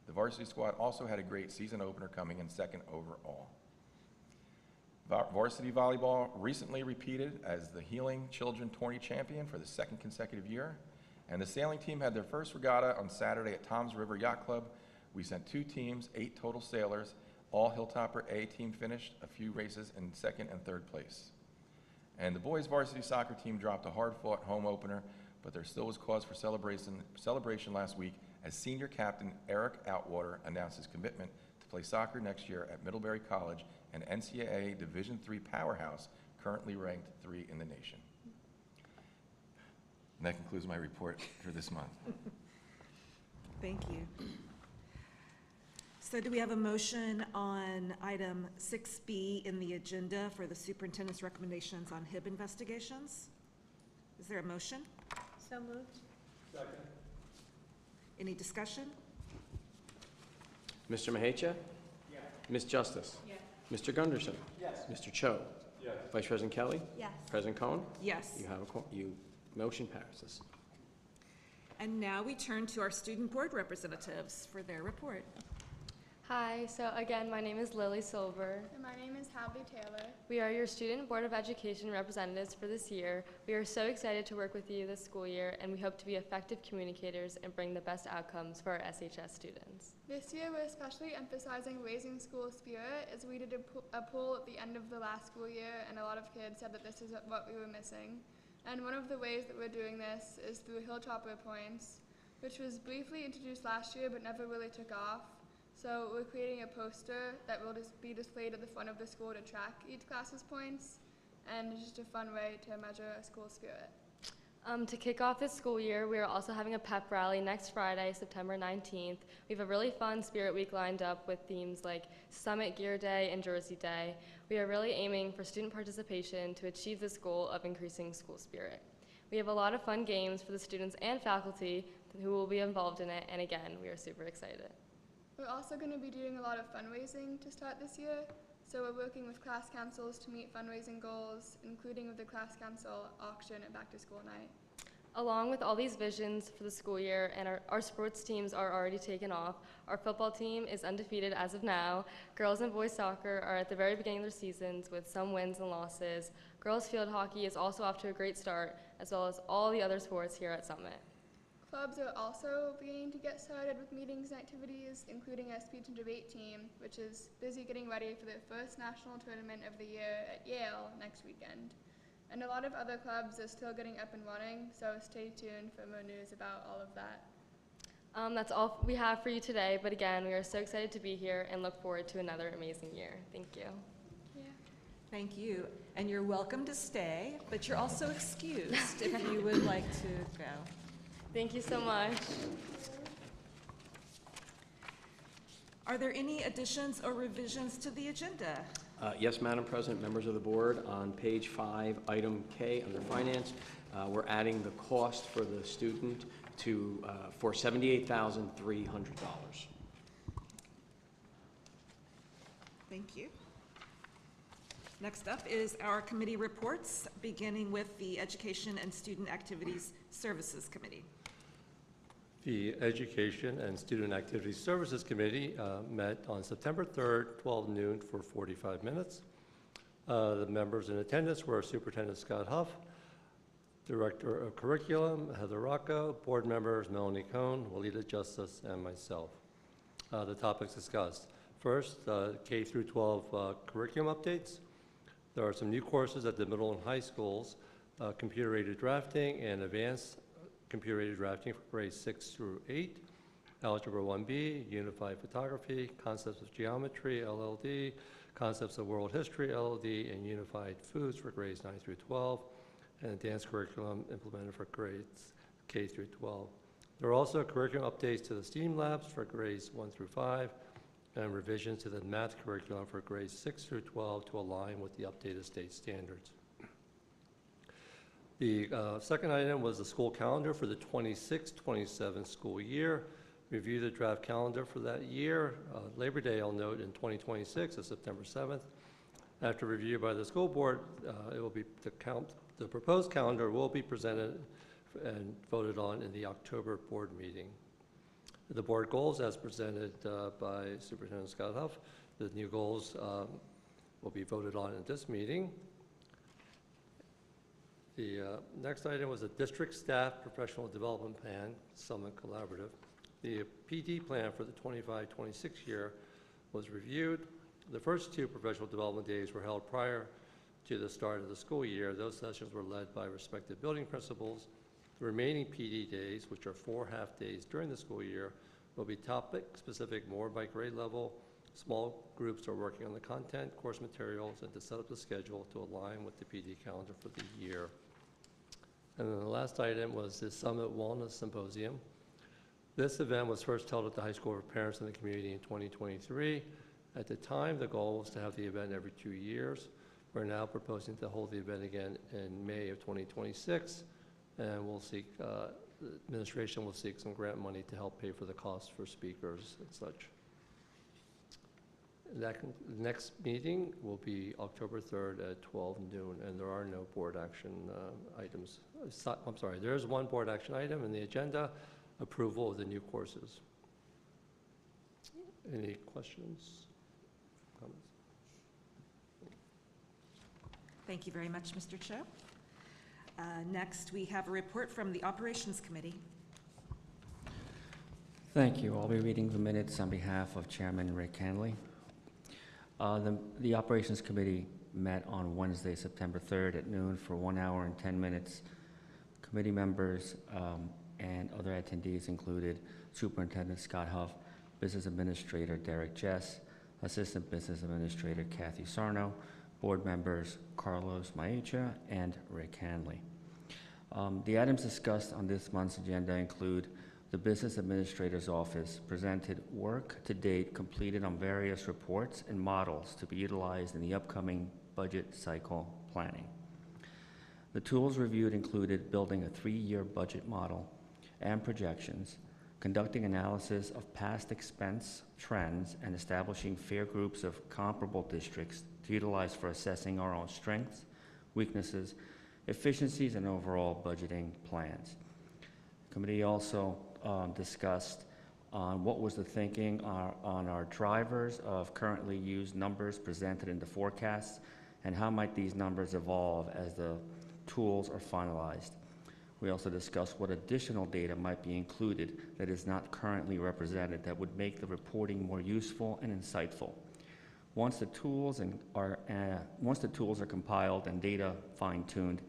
The varsity squad also had a great season opener, coming in 2nd overall. Varsity volleyball recently repeated as the Healing Children Tourney champion for the 2nd consecutive year. And the sailing team had their first regatta on Saturday at Tom's River Yacht Club. We sent 2 teams, 8 total sailors. All Hilltopper A team finished a few races in 2nd and 3rd place. And the boys varsity soccer team dropped a hard-fought home opener, but there still was cause for celebration last week as senior captain Eric Outwater announced his commitment to play soccer next year at Middlebury College, an NCAA Division III powerhouse currently ranked 3 in the nation. And that concludes my report for this month. Thank you. So do we have a motion on item 6B in the agenda for the superintendent's recommendations on HIB investigations? Is there a motion? So moved. Any discussion? Mr. Mahecha? Yes. Ms. Justice? Yes. Mr. Gunderson? Yes. Mr. Cho? Yes. Vice President Kelly? Yes. President Cohen? Yes. You have motion passes. And now we turn to our student board representatives for their report. Hi, so again, my name is Lily Silver. And my name is Hadley Taylor. We are your Student Board of Education representatives for this year. We are so excited to work with you this school year, and we hope to be effective communicators and bring the best outcomes for our SHS students. This year, we're especially emphasizing raising school spirit, as we did a poll at the end of the last school year, and a lot of kids said that this is what we were missing. And one of the ways that we're doing this is through Hilltopper Points, which was briefly introduced last year but never really took off. So we're creating a poster that will just be displayed at the front of the school to track each class's points, and it's just a fun way to measure a school spirit. To kick off this school year, we are also having a pep rally next Friday, September 19th. We have a really fun Spirit Week lined up with themes like Summit Gear Day and Jersey Day. We are really aiming for student participation to achieve this goal of increasing school spirit. We have a lot of fun games for the students and faculty who will be involved in it, and again, we are super excited. We're also going to be doing a lot of fundraising to start this year. So we're working with class councils to meet fundraising goals, including with the class council auction and back to school night. Along with all these visions for the school year, and our sports teams are already taken off, our football team is undefeated as of now. Girls and boys soccer are at the very beginning of their seasons with some wins and losses. Girls field hockey is also off to a great start, as well as all the other sports here at Summit. Clubs are also beginning to get started with meetings and activities, including a speech and debate team, which is busy getting ready for their first national tournament of the year at Yale next weekend. And a lot of other clubs are still getting up and running, so stay tuned for more news about all of that. That's all we have for you today, but again, we are so excited to be here and look forward to another amazing year. Thank you. Yeah. Thank you. And you're welcome to stay, but you're also excused if you would like to go. Thank you so much. Are there any additions or revisions to the agenda? Yes, Madam President, members of the board, on page 5, item K under finance, we're adding the cost for the student to for $78,300. Thank you. Next up is our committee reports, beginning with the Education and Student Activities Services Committee. The Education and Student Activities Services Committee met on September 3rd, 12 noon for 45 minutes. The members in attendance were Superintendent Scott Huff, Director of Curriculum Heather Rocco, board members Melanie Cohn, Walida Justice, and myself. The topics discussed. First, K through 12 curriculum updates. There are some new courses at the middle and high schools, computer-aided drafting and advanced computer-aided drafting for grades 6 through 8, Algebra 1B, Unified Photography, Concepts of Geometry, LLD, Concepts of World History, LLD, and Unified Foods for grades 9 through 12, and a dance curriculum implemented for grades K through 12. There are also curriculum updates to the STEAM labs for grades 1 through 5, and revisions to the math curriculum for grades 6 through 12 to align with the updated state standards. The second item was the school calendar for the 26-27 school year. Review the draft calendar for that year. Labor Day, I'll note, in 2026 is September 7th. After review by the school board, it will be the proposed calendar will be presented and voted on in the October board meeting. The board goals, as presented by Superintendent Scott Huff, the new goals will be voted on at this meeting. The next item was a district staff professional development plan, Summit Collaborative. The PD plan for the 25-26 year was reviewed. The first 2 professional development days were held prior to the start of the school year. Those sessions were led by respective building principals. The remaining PD days, which are 4 half-days during the school year, will be topic-specific more by grade level. Small groups are working on the content, course materials, and to set up the schedule to align with the PD calendar for the year. And then the last item was the Summit Wellness Symposium. This event was first held at the high school for parents in the community in 2023. At the time, the goal was to have the event every 2 years. We're now proposing to hold the event again in May of 2026. And we'll seek, the administration will seek some grant money to help pay for the costs for speakers and such. The next meeting will be October 3rd at 12 noon, and there are no board action items. I'm sorry, there is one board action item in the agenda, approval of the new courses. Any questions, comments? Thank you very much, Mr. Cho. Next, we have a report from the Operations Committee. Thank you. I'll be reading the minutes on behalf of Chairman Rick Hanley. The Operations Committee met on Wednesday, September 3rd at noon for 1 hour and 10 minutes. Committee members and other attendees included Superintendent Scott Huff, Business Administrator Derek Jess, Assistant Business Administrator Kathy Sarno, board members Carlos Maecha and Rick Hanley. The items discussed on this month's agenda include the Business Administrator's Office presented work to date completed on various reports and models to be utilized in the upcoming budget cycle planning. The tools reviewed included building a 3-year budget model and projections, conducting analysis of past expense trends, and establishing fair groups of comparable districts to utilize for assessing our own strengths, weaknesses, efficiencies, and overall budgeting plans. The committee also discussed on what was the thinking on our drivers of currently used numbers presented in the forecasts, and how might these numbers evolve as the tools are finalized. We also discussed what additional data might be included that is not currently represented that would make the reporting more useful and insightful. Once the tools are compiled and data fine-tuned,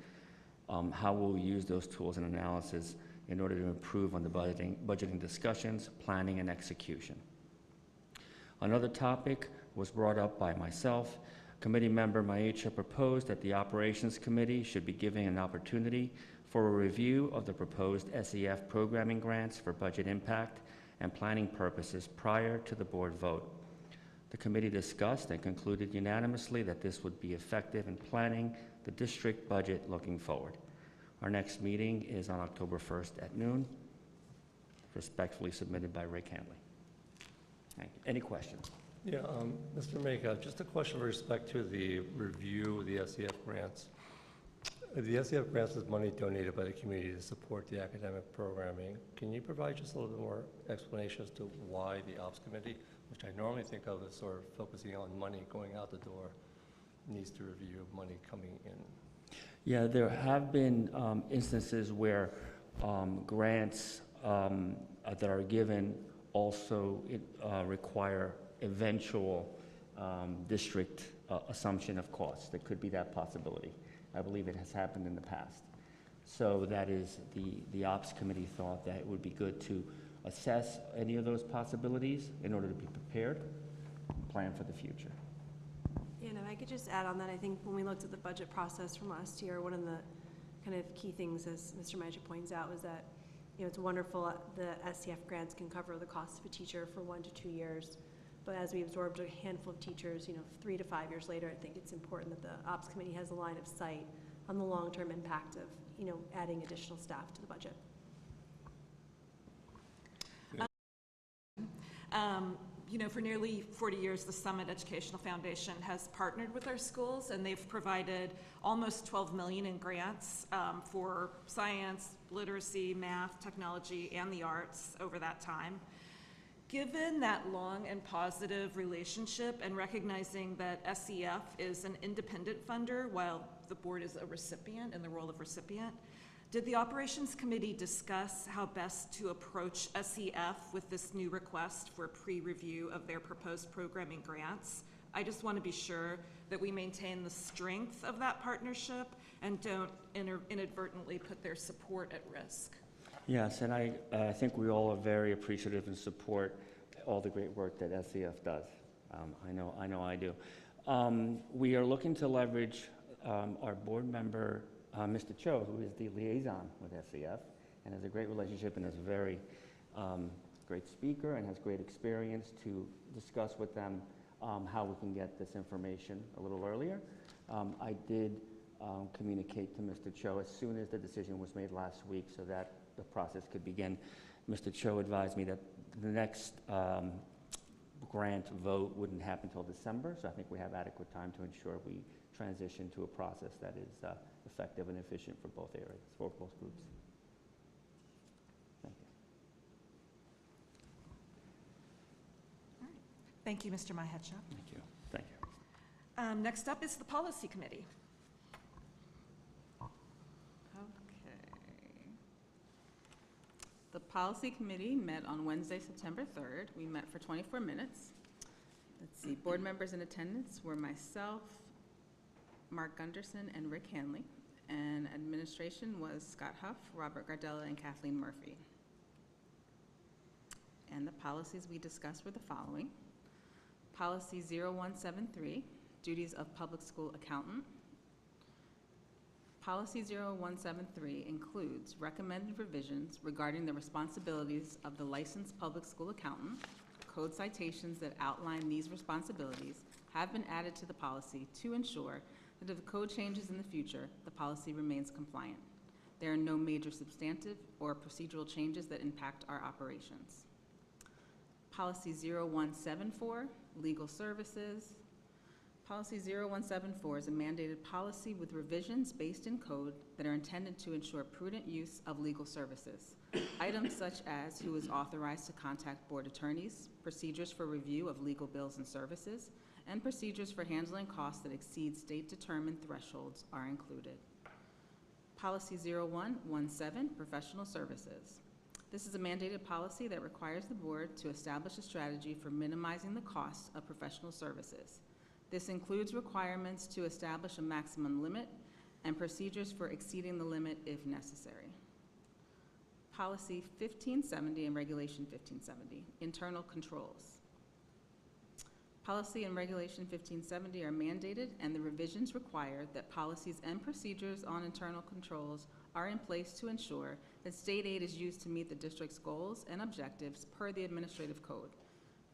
how we'll use those tools and analysis in order to improve on the budgeting discussions, planning, and execution. Another topic was brought up by myself. Committee member Maecha proposed that the Operations Committee should be given an opportunity for a review of the proposed SEF programming grants for budget impact and planning purposes prior to the board vote. The committee discussed and concluded unanimously that this would be effective in planning the district budget looking forward. Our next meeting is on October 1st at noon. Respectfully submitted by Rick Hanley. Thank you. Any questions? Yeah, Mr. Maka, just a question with respect to the review of the SEF grants. The SEF grants is money donated by the community to support the academic programming. Can you provide just a little bit more explanation as to why the Ops Committee, which I normally think of as sort of focusing on money going out the door, needs to review money coming in? Yeah, there have been instances where grants that are given also require eventual district assumption of costs. There could be that possibility. I believe it has happened in the past. So that is the Ops Committee thought that it would be good to assess any of those possibilities in order to be prepared and plan for the future. And if I could just add on that, I think when we looked at the budget process from last year, one of the kind of key things, as Mr. Maja points out, was that, you know, it's wonderful the SCF grants can cover the cost of a teacher for 1 to 2 years. But as we absorbed a handful of teachers, you know, 3 to 5 years later, I think it's important that the Ops Committee has a line of sight on the long-term impact of, you know, adding additional staff to the budget. You know, for nearly 40 years, the Summit Educational Foundation has partnered with our schools, and they've provided almost $12 million in grants for science, literacy, math, technology, and the arts over that time. Given that long and positive relationship and recognizing that SEF is an independent funder while the board is a recipient in the role of recipient, did the Operations Committee discuss how best to approach SEF with this new request for pre-review of their proposed programming grants? I just want to be sure that we maintain the strength of that partnership and don't inadvertently put their support at risk. Yes, and I think we all are very appreciative and support all the great work that SEF does. I know I do. We are looking to leverage our board member, Mr. Cho, who is the liaison with SEF and has a great relationship and is a very great speaker and has great experience, to discuss with them how we can get this information a little earlier. I did communicate to Mr. Cho as soon as the decision was made last week so that the process could begin. Mr. Cho advised me that the next grant vote wouldn't happen until December, so I think we have adequate time to ensure we transition to a process that is effective and efficient for both areas, for both groups. Thank you. All right. Thank you, Mr. Mahecha. Thank you. Thank you. Next up is the Policy Committee. The Policy Committee met on Wednesday, September 3rd. We met for 24 minutes. Let's see, board members in attendance were myself, Mark Gunderson, and Rick Hanley. And administration was Scott Huff, Robert Gardella, and Kathleen Murphy. And the policies we discussed were the following. Policy 0173, duties of public school accountant. Policy 0173 includes recommended revisions regarding the responsibilities of the licensed public school accountant. Code citations that outline these responsibilities have been added to the policy to ensure that if the code changes in the future, the policy remains compliant. There are no major substantive or procedural changes that impact our operations. Policy 0174, legal services. Policy 0174 is a mandated policy with revisions based in code that are intended to ensure prudent use of legal services. Items such as who is authorized to contact board attorneys, procedures for review of legal bills and services, and procedures for handling costs that exceed state-determined thresholds are included. Policy 0117, professional services. This is a mandated policy that requires the board to establish a strategy for minimizing the costs of professional services. This includes requirements to establish a maximum limit and procedures for exceeding the limit if necessary. Policy 1570 and Regulation 1570, internal controls. Policy and Regulation 1570 are mandated, and the revisions require that policies and procedures on internal controls are in place to ensure that state aid is used to meet the district's goals and objectives per the administrative code.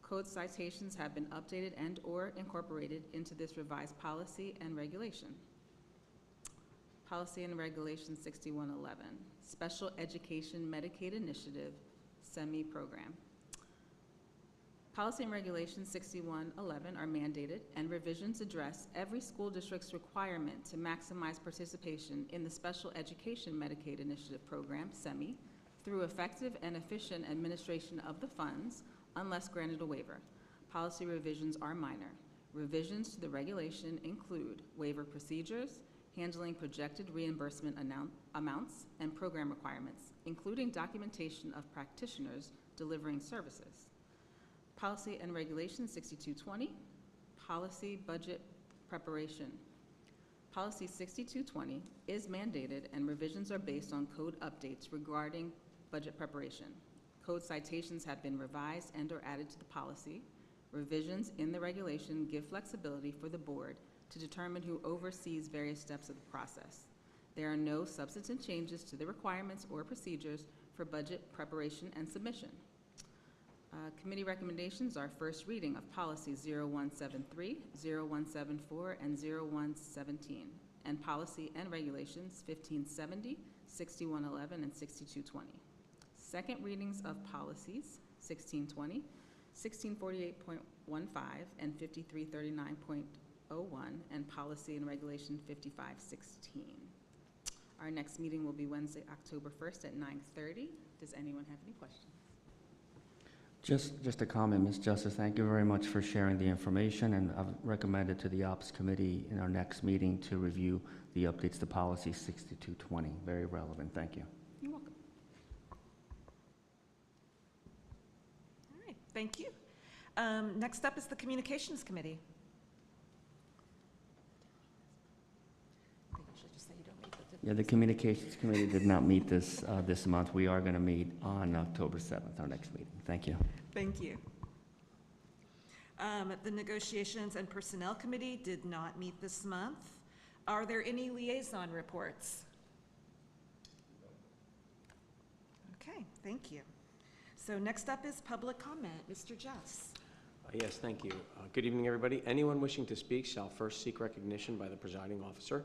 Code citations have been updated and/or incorporated into this revised policy and regulation. Policy and Regulation 6111, Special Education Medicaid Initiative, SEMI program. Policy and Regulation 6111 are mandated, and revisions address every school district's requirement to maximize participation in the Special Education Medicaid Initiative program, SEMI, through effective and efficient administration of the funds, unless granted a waiver. Policy revisions are minor. Revisions to the regulation include waiver procedures, handling projected reimbursement amounts, and program requirements, including documentation of practitioners delivering services. Policy and Regulation 6220, policy budget preparation. Policy 6220 is mandated, and revisions are based on code updates regarding budget preparation. Code citations have been revised and/or added to the policy. Revisions in the regulation give flexibility for the board to determine who oversees various steps of the process. There are no substantive changes to the requirements or procedures for budget preparation and submission. Committee recommendations are first reading of policies 0173, 0174, and 0117, and policy and regulations 1570, 6111, and 6220. Second readings of policies 1620, 1648.15, and 5339.01, and policy and regulation 5516. Our next meeting will be Wednesday, October 1st at 9:30. Does anyone have any questions? Just a comment, Ms. Justice, thank you very much for sharing the information, and I've recommended to the Ops Committee in our next meeting to review the updates to policy 6220. Very relevant, thank you. You're welcome. All right, thank you. Next up is the Communications Committee. Yeah, the Communications Committee did not meet this month. We are going to meet on October 7th, our next meeting. Thank you. Thank you. The Negotiations and Personnel Committee did not meet this month. Are there any liaison reports? Okay, thank you. So next up is public comment. Mr. Jess. Yes, thank you. Good evening, everybody. Anyone wishing to speak shall first seek recognition by the presiding officer.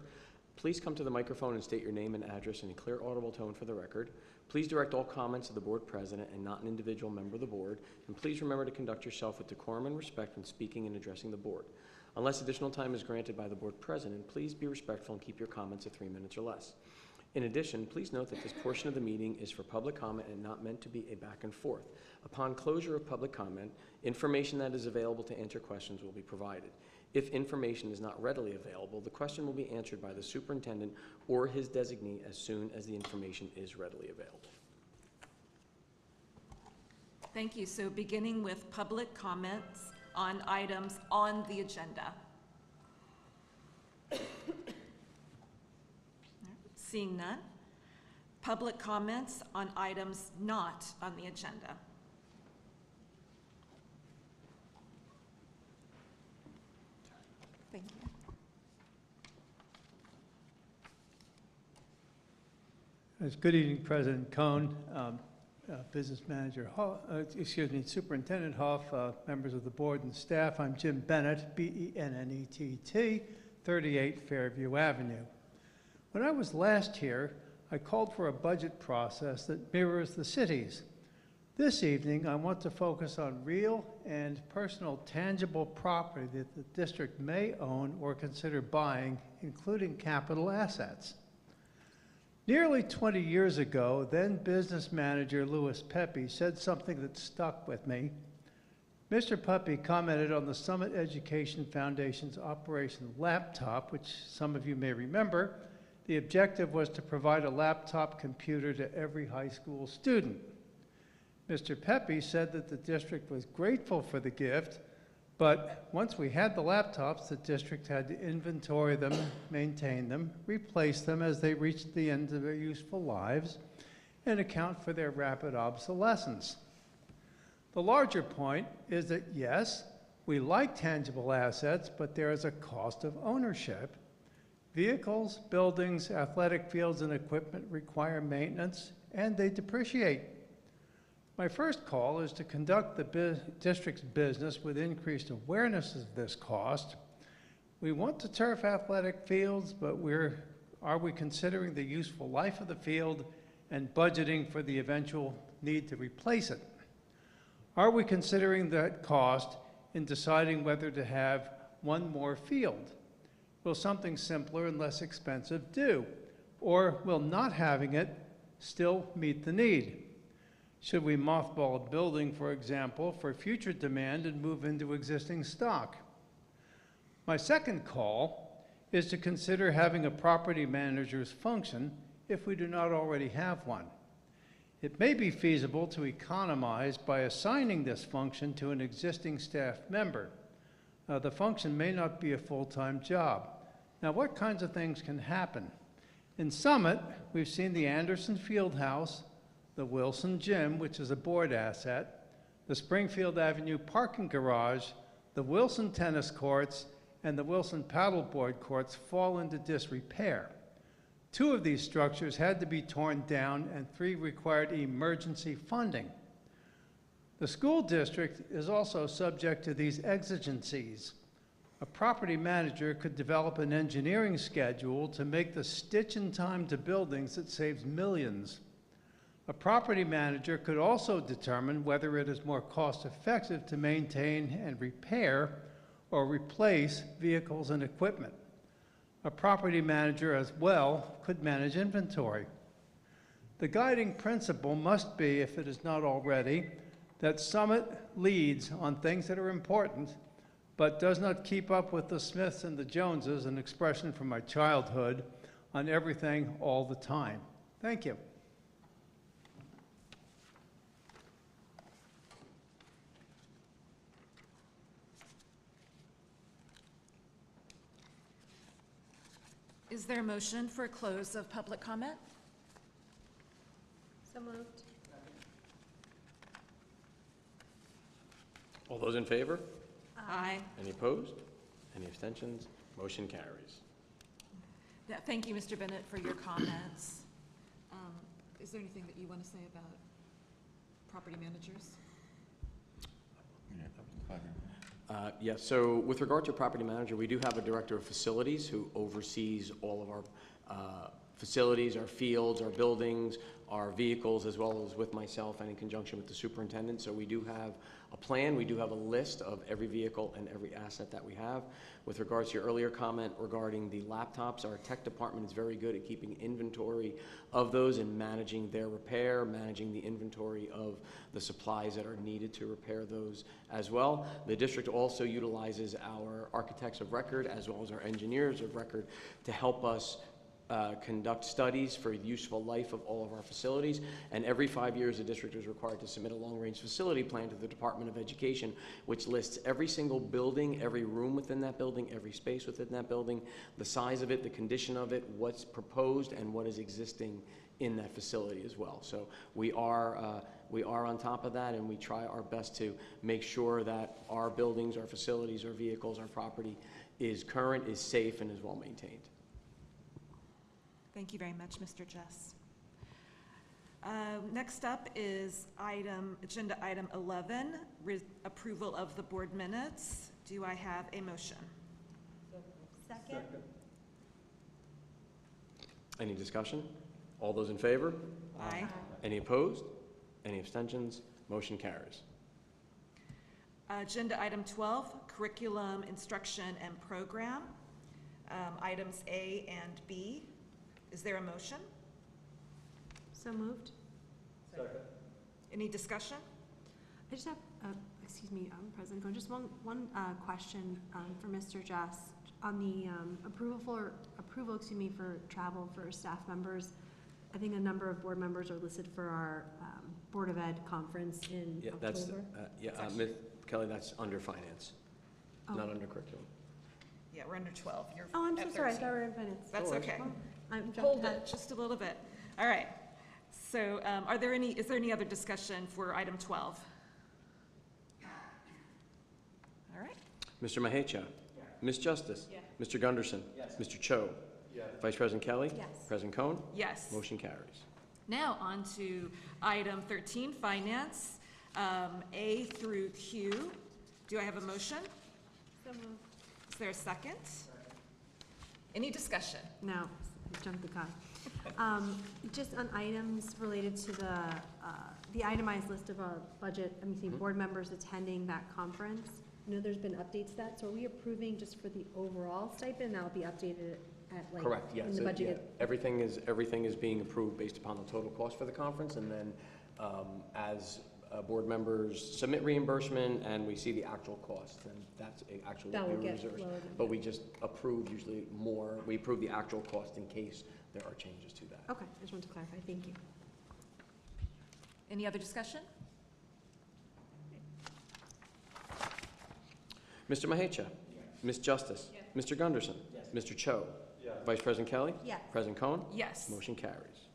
Please come to the microphone and state your name and address in a clear, audible tone for the record. Please direct all comments to the board president and not an individual member of the board. And please remember to conduct yourself with decorum and respect when speaking and addressing the board. Unless additional time is granted by the board president, please be respectful and keep your comments to 3 minutes or less. In addition, please note that this portion of the meeting is for public comment and not meant to be a back and forth. Upon closure of public comment, information that is available to answer questions will be provided. If information is not readily available, the question will be answered by the superintendent or his designee as soon as the information is readily available. Thank you. So beginning with public comments on items on the agenda. Seeing none. Public comments on items not on the agenda. Thank you. Good evening, President Cohn, Business Manager, Superintendent Huff, members of the board and staff. I'm Jim Bennett, B-E-N-N-E-T-T, 38 Fairview Avenue. When I was last here, I called for a budget process that mirrors the city's. This evening, I want to focus on real and personal tangible property that the district may own or consider buying, including capital assets. Nearly 20 years ago, then business manager Louis Pepe said something that stuck with me. Mr. Pepe commented on the Summit Education Foundation's Operation Laptop, which some of you may remember. The objective was to provide a laptop computer to every high school student. Mr. Pepe said that the district was grateful for the gift, but once we had the laptops, the district had to inventory them, maintain them, replace them as they reached the end of their useful lives, and account for their rapid obsolescence. The larger point is that, yes, we like tangible assets, but there is a cost of ownership. Vehicles, buildings, athletic fields, and equipment require maintenance, and they depreciate. My first call is to conduct the district's business with increased awareness of this cost. We want to turf athletic fields, but are we considering the useful life of the field and budgeting for the eventual need to replace it? Are we considering that cost in deciding whether to have one more field? Will something simpler and less expensive do? Or will not having it still meet the need? Should we mothball a building, for example, for future demand and move into existing stock? My second call is to consider having a property manager's function if we do not already have one. It may be feasible to economize by assigning this function to an existing staff member. The function may not be a full-time job. Now, what kinds of things can happen? In Summit, we've seen the Anderson Fieldhouse, the Wilson Gym, which is a board asset, the Springfield Avenue parking garage, the Wilson tennis courts, and the Wilson paddleboard courts fall into disrepair. 2 of these structures had to be torn down, and 3 required emergency funding. The school district is also subject to these exigencies. A property manager could develop an engineering schedule to make the stitch in time to buildings that saves millions. A property manager could also determine whether it is more cost-effective to maintain and repair or replace vehicles and equipment. A property manager as well could manage inventory. The guiding principle must be, if it is not already, that Summit leads on things that are important, but does not keep up with the Smiths and the Joneses, an expression from my childhood, on everything all the time. Thank you. Is there a motion for a close of public comment? So moved. All those in favor? Aye. Any opposed? Any abstentions? Motion carries. Yeah, thank you, Mr. Bennett, for your comments. Is there anything that you want to say about property managers? Yes, so with regard to property manager, we do have a director of facilities who oversees all of our facilities, our fields, our buildings, our vehicles, as well as with myself and in conjunction with the superintendent. So we do have a plan, we do have a list of every vehicle and every asset that we have. With regards to your earlier comment regarding the laptops, our tech department is very good at keeping inventory of those and managing their repair, managing the inventory of the supplies that are needed to repair those as well. The district also utilizes our architects of record as well as our engineers of record to help us conduct studies for the useful life of all of our facilities, and every 5 years the district is required to submit a long-range facility plan to the Department of Education, which lists every single building, every room within that building, every space within that building, the size of it, the condition of it, what's proposed, and what is existing in that facility as well. So we are on top of that, and we try our best to make sure that our buildings, our facilities, our vehicles, our property is current, is safe, and is well maintained. Thank you very much, Mr. Jess. Next up is agenda item 11, approval of the board minutes. Do I have a motion? Second. Any discussion? All those in favor? Aye. Any opposed? Any abstentions? Motion carries. Agenda item 12, curriculum, instruction, and program. Items A and B. Is there a motion? So moved. Second. Any discussion? I just have, excuse me, President Cohen, just one question for Mr. Jess on the approval for travel for staff members. I think a number of board members are listed for our Board of Ed conference in October. That's, Ms. Kelly, that's under finance, not under curriculum. Yeah, we're under 12. You're Oh, I'm so at sorry, I 13. thought we were in finance. That's okay. I'm jumped Hold ahead. it just a little bit. All right. So is there any other discussion for item 12? All right. Mr. Mahecha? Yes. Ms. Justice? Yes. Mr. Gunderson? Yes. Mr. Cho? Yes. Vice President Kelly? Yes. President Cohen? Yes. Motion carries. Now on to item 13, finance, A through Q. Do I have a motion? So moved. Is there a second? Any discussion? No, jumped the gun. Just on items related to the itemized list of board members attending that conference. I know there's been updates to that, so are we approving just for the overall stipend, and that'll be updated at like? Correct, yes. In the budget? Yeah. Everything is being approved based upon the total cost for the conference, and then as board members submit reimbursement and we see the actual cost, then that's actually That what will we get reserve. lower. But we just approve usually more, we approve the actual cost in case there are changes to that. Okay, I just wanted to clarify, thank you. Any other discussion? Mr. Mahecha? Yes. Ms. Justice? Yes. Mr. Gunderson? Yes. Mr. Cho? Yes. Vice President Kelly? Yes. President Cohen? Yes. Motion carries.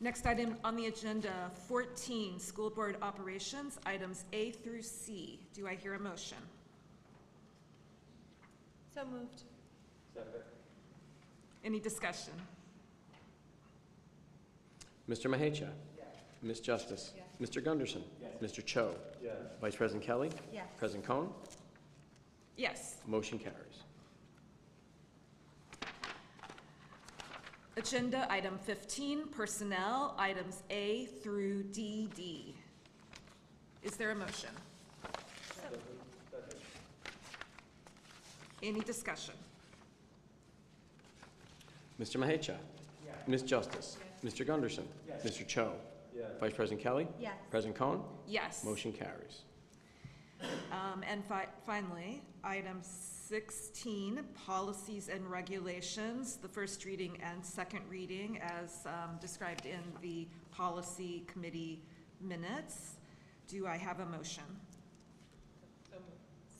Next item on the agenda, 14, school board operations, items A through C. Do I hear a motion? So moved. Any discussion? Mr. Mahecha? Ms. Justice? Mr. Gunderson? Mr. Cho? Vice President Kelly? Yes. President Cohen? Yes. Motion carries. Agenda item 15, personnel, items A through DD. Is there a motion? Any discussion? Mr. Mahecha? Ms. Justice? Mr. Gunderson? Mr. Cho? Vice President Kelly? Yes. President Cohen? Yes. Motion carries. And finally, item 16, policies and regulations, the first reading and second reading as described in the policy committee minutes. Do I have a motion?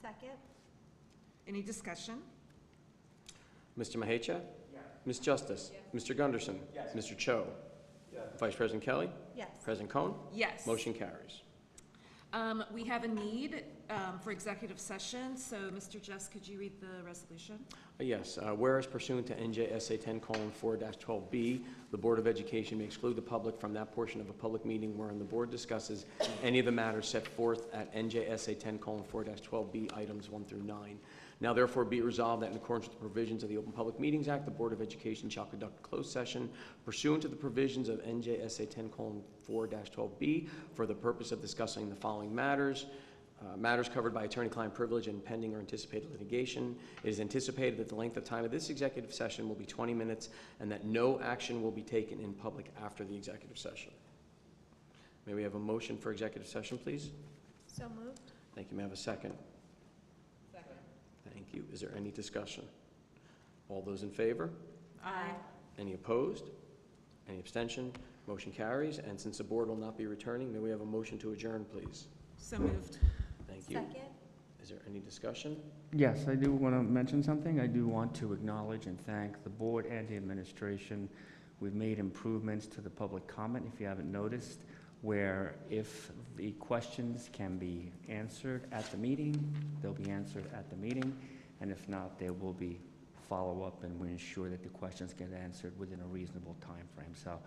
Second. Any discussion? Mr. Mahecha? Ms. Justice? Mr. Gunderson? Mr. Cho? Vice President Kelly? Yes. President Cohen? Yes. Motion carries. We have a need for executive session, so Mr. Jess, could you read the resolution? Yes, whereas pursuant to NJSA 10:4-12B, the Board of Education may exclude the public from that portion of a public meeting wherein the board discusses any of the matters set forth at NJSA 10:4-12B, items 1 through 9. Now therefore be it resolved that in accordance with the provisions of the Open Public Meetings Act, the Board of Education shall conduct a closed session pursuant to the provisions of NJSA 10:4-12B for the purpose of discussing the following matters. Matters covered by attorney-client privilege and pending or anticipated litigation. It is anticipated that the length of time of this executive session will be 20 minutes and that no action will be taken in public after the executive session. May we have a motion for executive session, please? So moved. Thank you. May I have a second? Second. Thank you. Is there any discussion? All those in favor? Aye. Any opposed? Any abstention? Motion carries. And since the board will not be returning, may we have a motion to adjourn, please? So moved. Thank you. Second. Is there any discussion? Yes, I do want to mention something. I do want to acknowledge and thank the board and the administration. We've made improvements to the public comment, if you haven't noticed, where if the questions can be answered at the meeting, they'll be answered at the meeting, and if not, there will be follow-up, and we ensure that the questions get answered within a reasonable time frame. So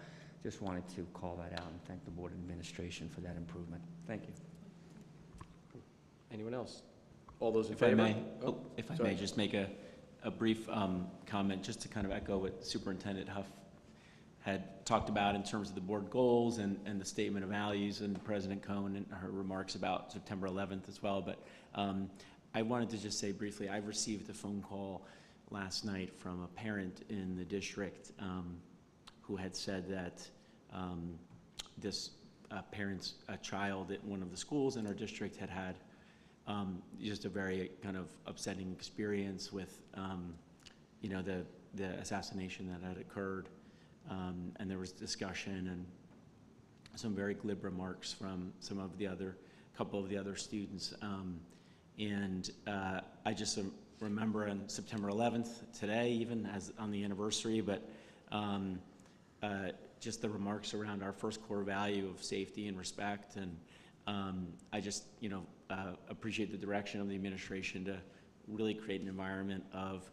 just wanted to call that out and thank the board and administration for that improvement. Thank you. Anyone else? All those in If I favor? may, Oh, if I sorry. may just make a brief comment, just to kind of echo what Superintendent Huff had talked about in terms of the board goals and the statement of values, and President Cohen and her remarks about September 11th as well. But I wanted to just say briefly, I received a phone call last night from a parent in the district who had said that this parent's child at one of the schools in our district had just a very kind of upsetting experience with, you know, the assassination that had occurred, and there was discussion and some very glib remarks from couple of the other students, and I just remember on September 11th today, even as on the anniversary, but just the remarks around our first core value of safety and respect, and I just, you know, appreciate the direction of the administration to really create an environment of,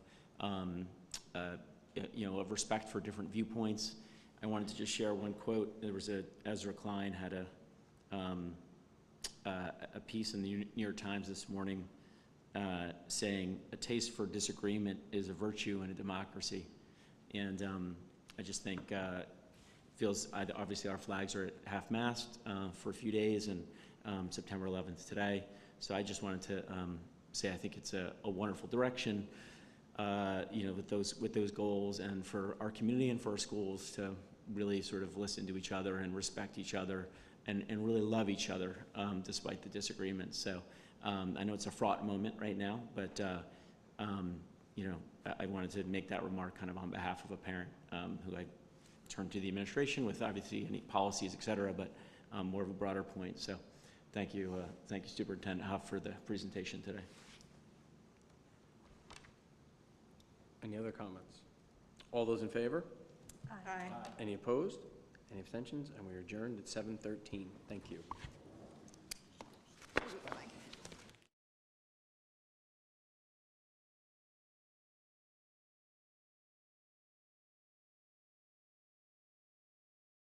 you know, of respect for different viewpoints. I wanted to just share one quote. There was Ezra Klein had a piece in the New York Times this morning saying, "A taste for disagreement is a virtue in a democracy," and I just think obviously our flags are at half-mast for a few days, and September 11th today. So I just wanted to say I think it's a wonderful direction, you know, with those goals, and for our community and for our schools to really sort of listen to each other and respect each other and really love each other despite the disagreements. So I know it's a fraught moment right now, but you know, I wanted to make that remark kind of on behalf of a parent who I turned to the administration with obviously any policies, et cetera, but more of a broader point. So thank you Superintendent Huff for the presentation today. Any other comments? All those in favor? Aye. Any opposed? Any abstentions? And we are adjourned at 7:13. Thank you.